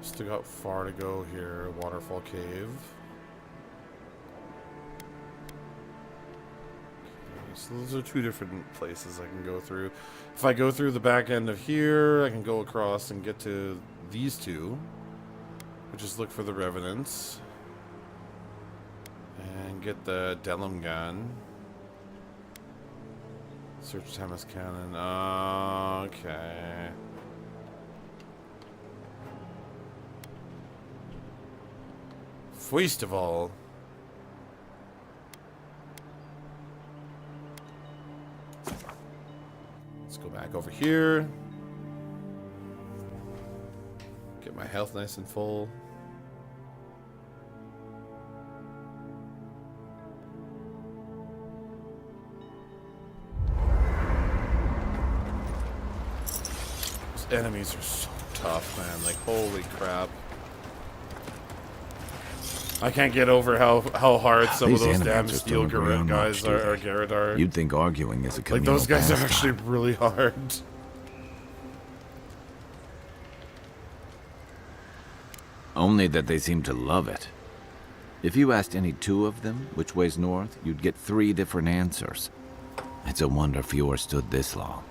Still got far to go here. Waterfall Cave. So those are two different places I can go through. If I go through the back end of here, I can go across and get to these two. Which is look for the Revenants. And get the Delum gun. Search Tamas Cannon. Okay. First of all, let's go back over here. Get my health nice and full. Those enemies are so tough, man. Like, holy crap. I can't get over how hard some of those damn steel guys are, Garrett are. You'd think arguing is a like those guys pastime. are actually really hard. Only that they seem to love it. If you asked any two of them which way's north, you'd get 3 different answers. It's a wonder Fjord stood this long.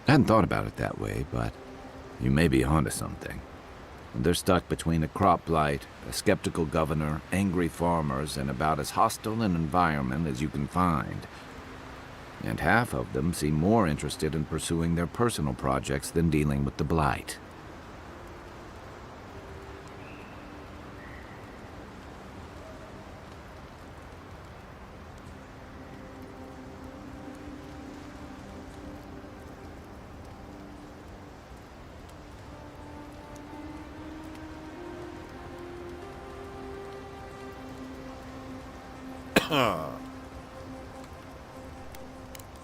I hadn't thought about it that way, but you may be onto something. They're stuck between a crop blight, a skeptical governor, angry farmers, and about as hostile an environment as you can find. And half of them seem more interested in pursuing their personal projects than dealing with the blight.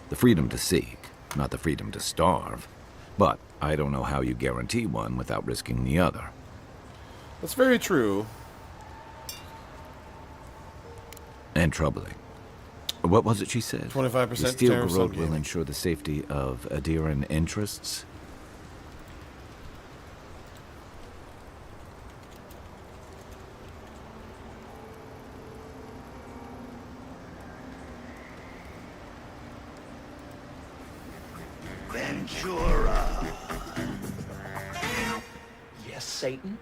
The freedom to seek, not the freedom to starve. But I don't know how you guarantee one without risking the other. That's very true. And troubling. What was it she said? 25% The steel terror garrote will gaming. ensure the safety of Adiran interests. Ventura. Yes, Satan?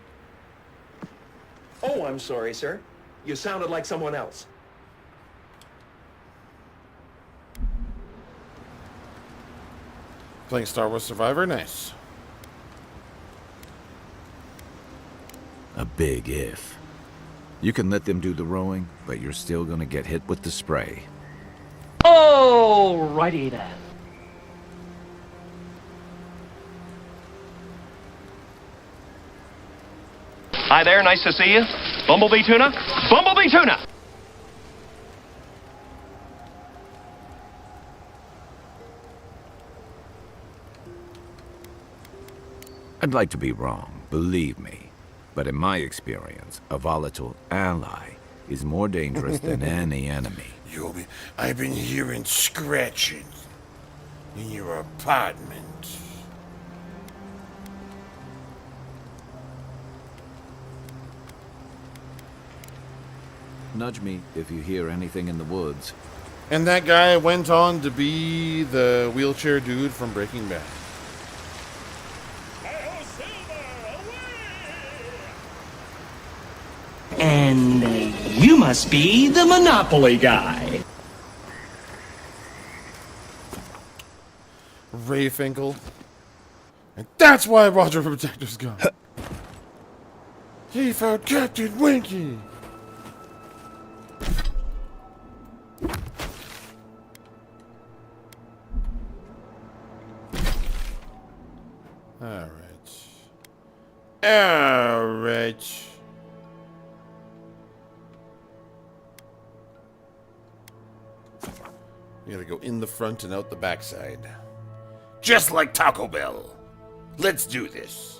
Oh, I'm sorry, sir. You sounded like someone else. Playing Star Wars Survivor? Nice. A big if. You can let them do the rowing, but you're still gonna get hit with the spray. Alrighty then. Hi there, nice to see you. Bumblebee tuna? Bumblebee tuna! I'd like to be wrong, believe me. But in my experience, a volatile ally is more dangerous than any enemy. I've been hearing scratching in your apartment. Nudge me if you hear anything in the woods. And that guy went on to be the wheelchair dude from Breaking Bad. And you must be the Monopoly guy. Ray Finkel. And that's why Roger Protector's gone. He found Captain Winky. Alright. You gotta go in the front and out the backside. Just like Taco Bell. Let's do this.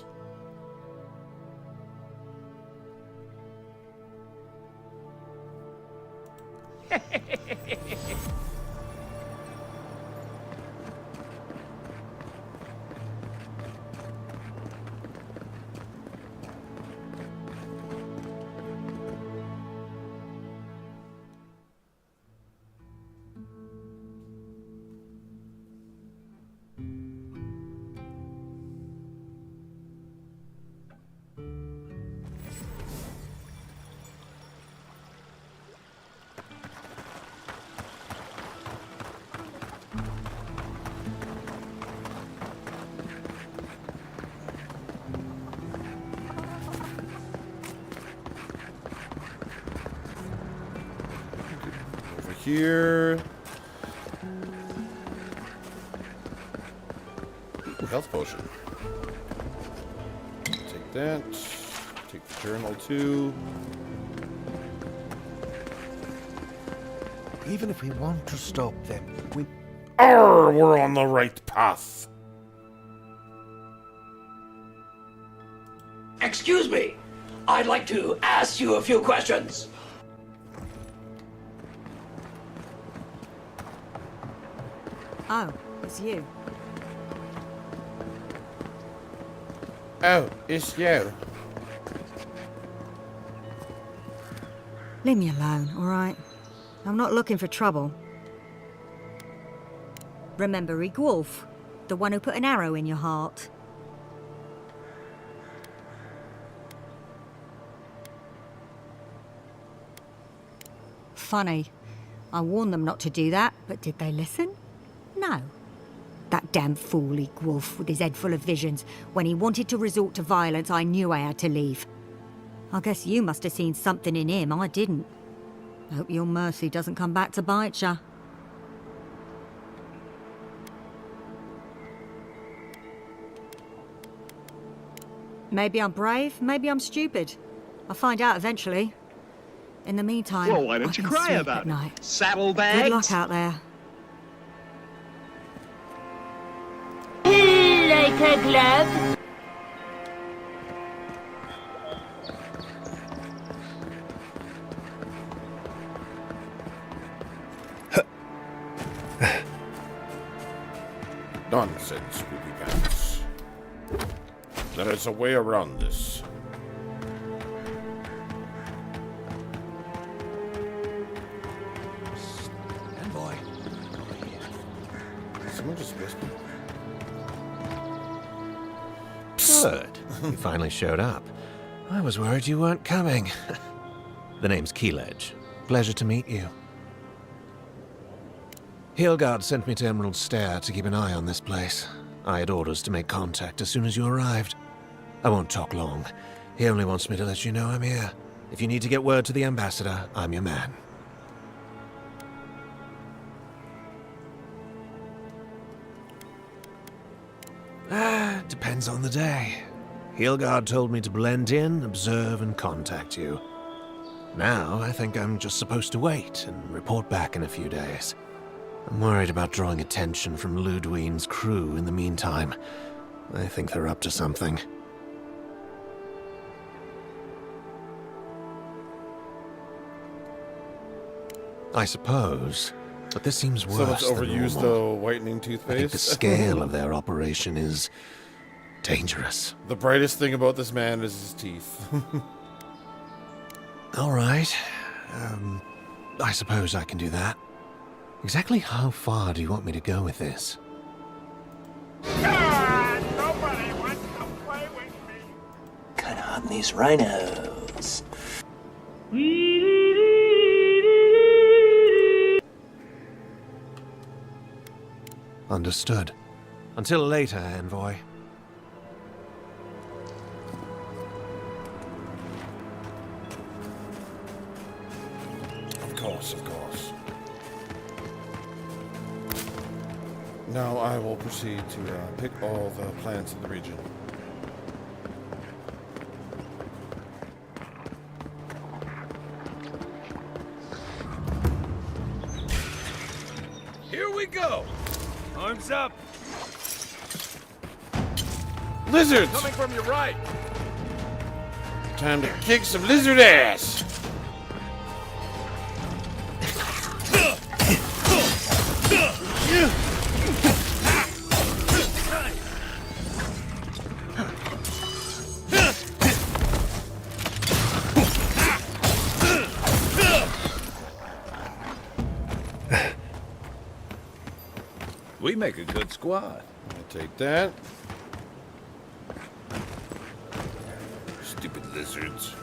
Here. Ooh, health potion. Take that. Take the journal too. Even if we want to stop them, we... We're on the right path. Excuse me. I'd like to ask you a few questions. Oh, it's you. Oh, it's you. Leave me alone, all right? I'm not looking for trouble. Remember Wolf, the one who put an arrow in your heart? Funny. I warned them not to do that, but did they listen? No. That damn fool Wolf with his head full of visions. When he wanted to resort to violence, I knew I had to leave. I guess you must have seen something in him I didn't. Hope your mercy doesn't come back to bite ya. Maybe I'm brave, maybe I'm stupid. I'll find out eventually. In the meantime, Well, why don't you cry about it? Saddlebags? Good luck out there. Like a glove. Nonsense, Poopy Pants. There is a way around this. Envoy. Someone just whispered. Good. You finally showed up. I was worried you weren't coming. The name's Keeledge. Pleasure to meet you. Heelguard sent me to Emerald Stair to keep an eye on this place. I had orders to make contact as soon as you arrived. I won't talk long. He only wants me to let you know I'm here. If you need to get word to the ambassador, I'm your man. Depends on the day. Heelguard told me to blend in, observe, and contact you. Now, I think I'm just supposed to wait and report back in a few days. I'm worried about drawing attention from Ludwine's crew in the meantime. I think they're up to something. I suppose, but this seems worse Someone's than overused normal. the whitening I think toothpaste. the scale of their operation is dangerous. The brightest thing about this man is his teeth. All right. I suppose I can do that. Exactly how far do you want me to go with this? Nobody wants to play with me. Kinda hot in these rhinos. Understood. Until later, envoy. Of course, of course. Now I will proceed to pick all the plants in the region. Here we go. Arms up. Lizards! Coming from your right. Time to kick some lizard ass! We make a good squad. I'll take that. Stupid lizards.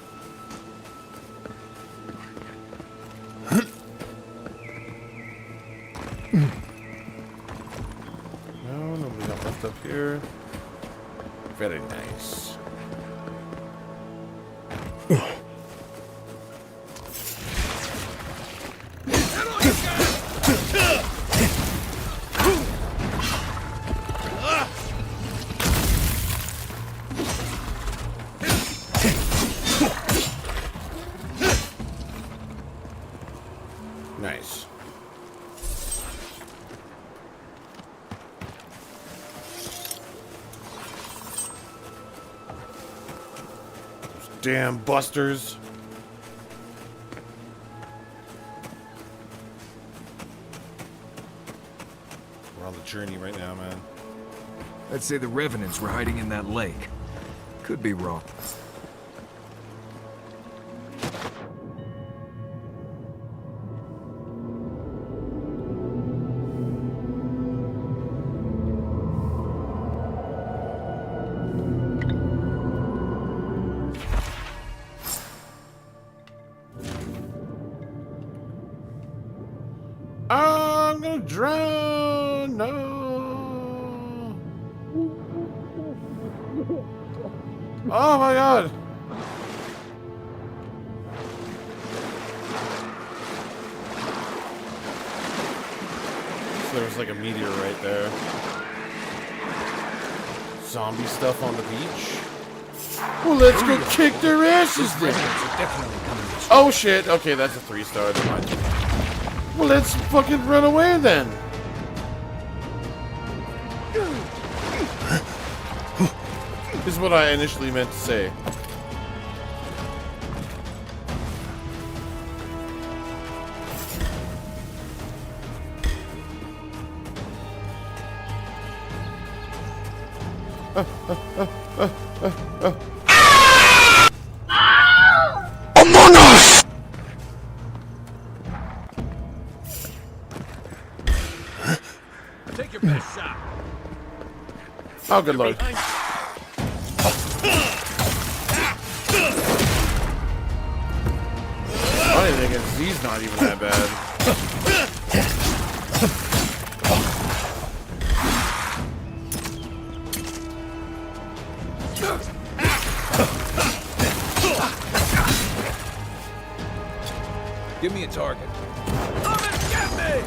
No, nobody got left up here. Very nice. Nice. Those damn busters. We're on the journey right now, man. I'd say the Revenants were hiding in that lake. Could be wrong. I'm gonna drown. No. Oh my god. So there's like a meteor right there. Zombie stuff on the beach. Well, let's go kick their asses then. Oh shit. Okay, that's a 3-star. Never mind. Well, let's fucking run away then. This is what I initially meant to say. Among Us! Take your best shot. Oh, good lord. Funny thing is, he's not even that bad. Give me a target. Come and get me!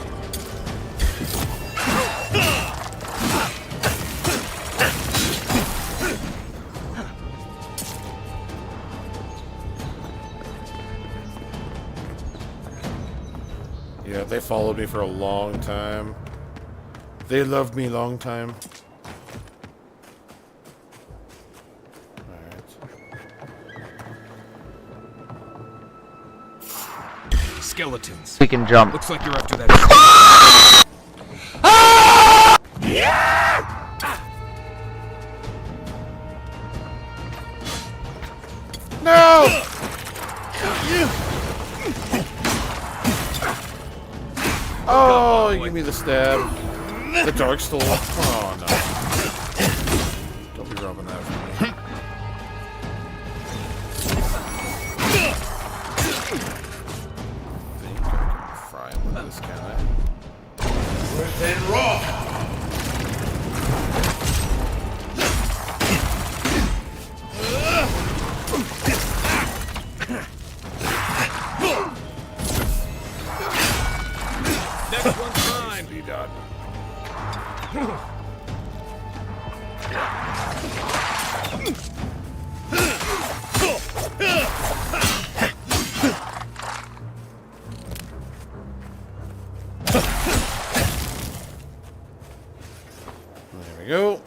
Yeah, they followed me for a long time. They loved me long time. skeletons. We can jump. Looks like you're after that. No! Oh, you give me the stab. The dark stole. Oh no. Don't be rubbing that for me. I think I can fry him with this, can I? Within raw. Next one's mine. Be done. There we go.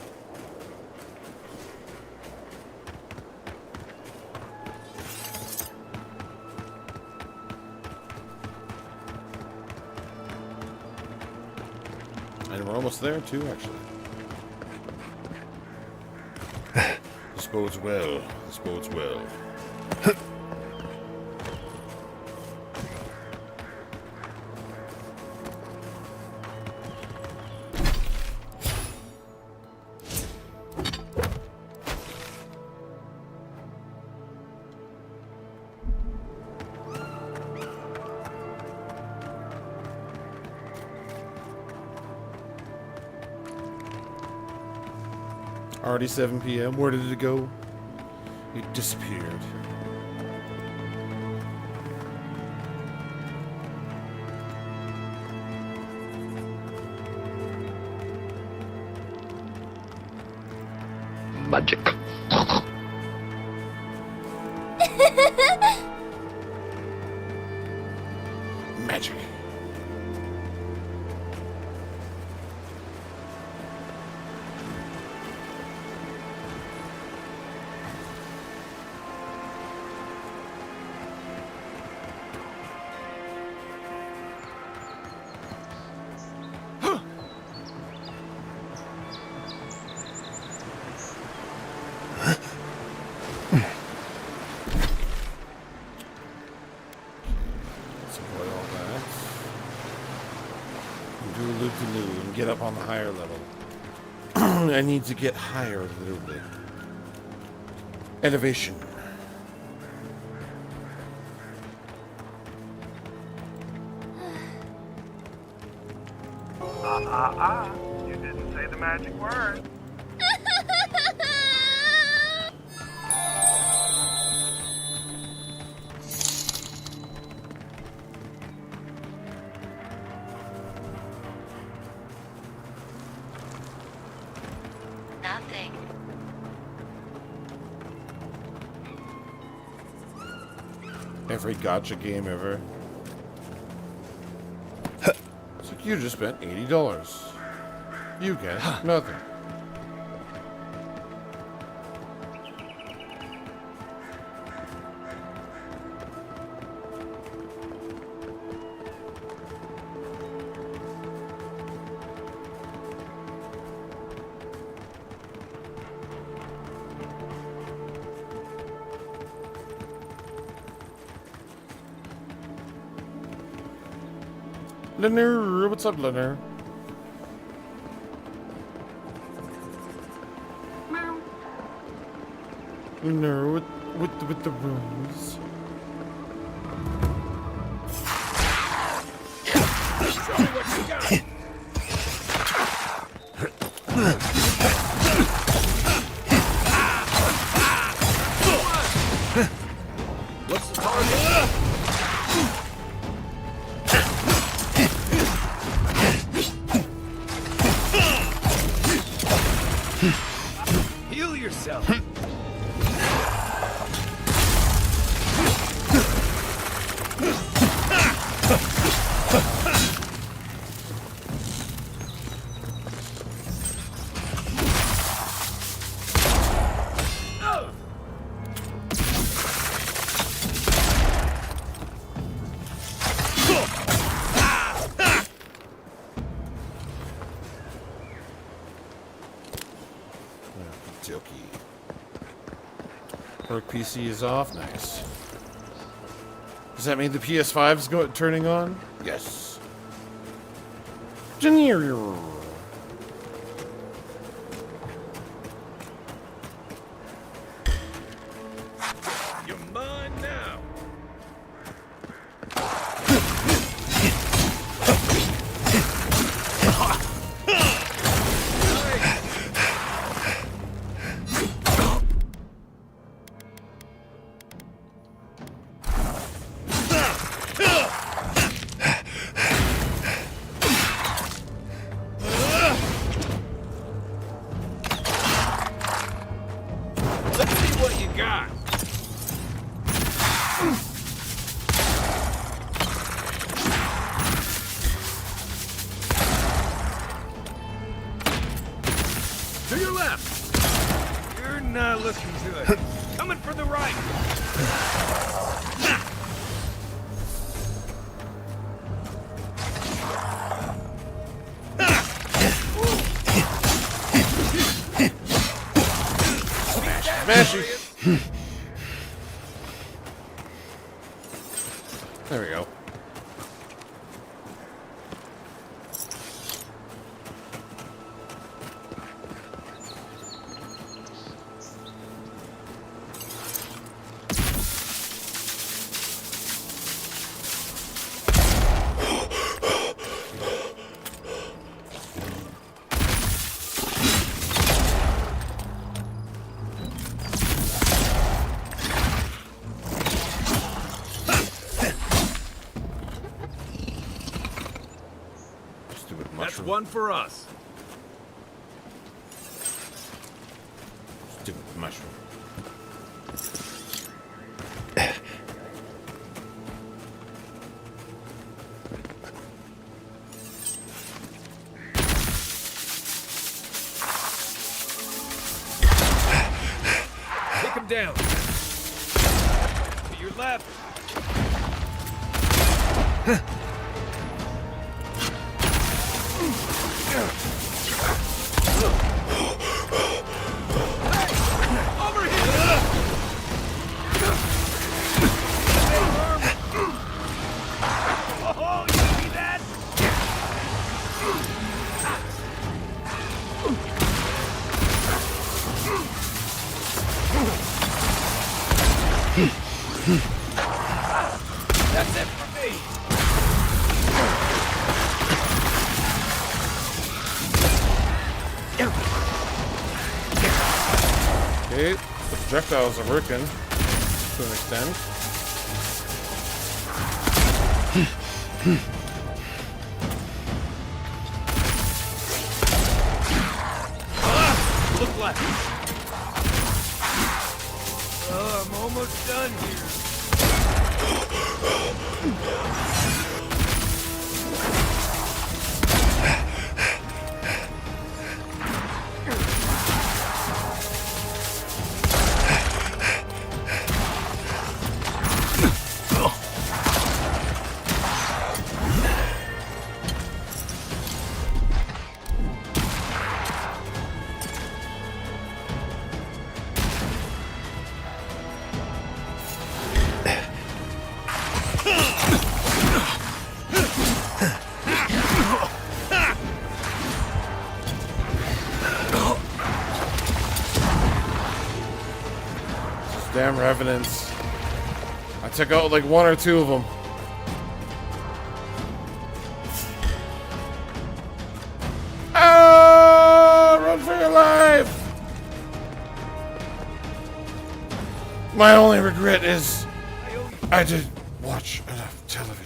And we're almost there too, actually. This bodes well. This bodes well. Already 7 p.m. Where did it go? It disappeared. Magic. Magic. And get up on the higher level. I need to get higher a little bit. Elevation. You didn't say the magic word. Nothing. Every gotcha game ever. It's like you just spent $80. You get nothing. Leonard, what's up, Leonard? Leonard, with the rose. Show me what you got. What's the target? Heal yourself. Network PC is off. Nice. Does that mean the PS5 is turning on? Yes. You're mine now. Let's see what you got. To your left. You're not looking good. Coming for the right. Smash you. There we go. That's one for us. Stupid mushroom. Take him down. To your left. That's it for me. Okay, the projectiles are working to an extent. Look left. I'm almost done here. Damn revenants. I took out like one or two of them. Ah! Run for your life! My only regret is I didn't watch enough television.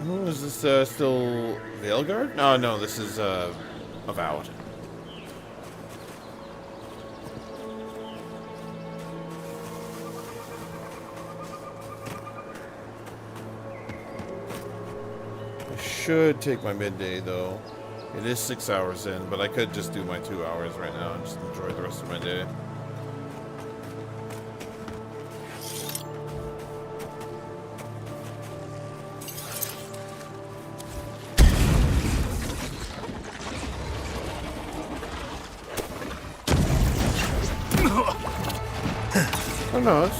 Oh, is this still Veilguard? No, no, this is Avowed. I should take my midday though. It is 6 hours in, but I could just do my 2 hours right now and just enjoy the rest of my day. no, it's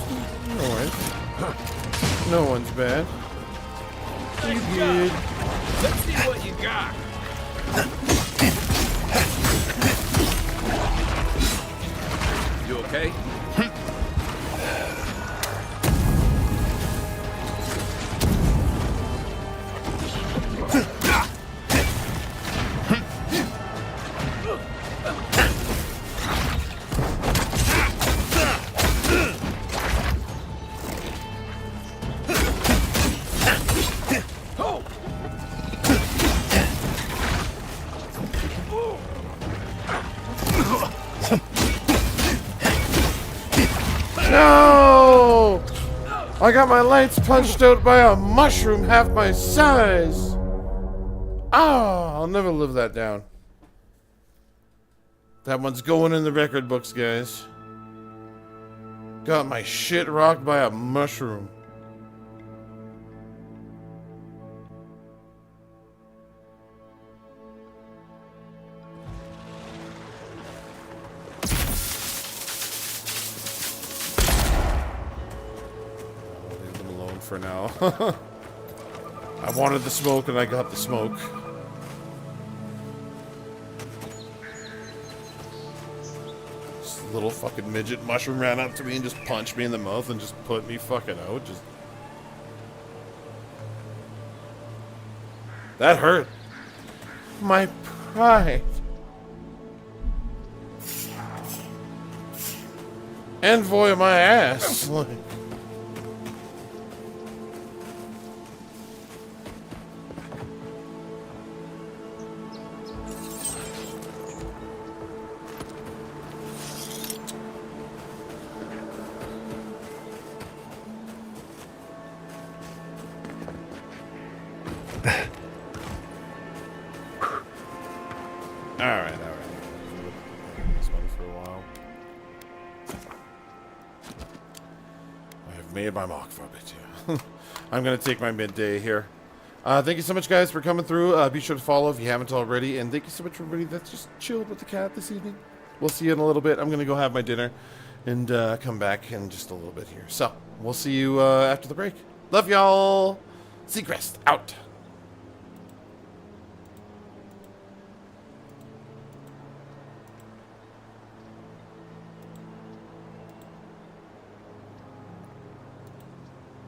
no worries. No one's bad. You good? Let's see what you got. You okay? No! I got my lights punched out by a mushroom half my size. Ah, I'll never live that down. That one's going in the record books, guys. Got my shit rocked by a mushroom. For now. I wanted the smoke and I got the smoke. This little fucking midget mushroom ran up to me and just punched me in the mouth and just put me fucking out. Just that hurt. My pride. Envoy my ass. Like, Alright. This one for a while. I have made my mark for a bit here. I'm going to take my midday here. Thank you so much, guys, for coming through. Be sure to follow if you haven't already. And thank you so much for everybody that's just chilled with the cat this evening. We'll see you in a little bit. I'm going to go have my dinner and come back in just a little bit here. So, we'll see you after the break. Love y'all. Seacrest, out.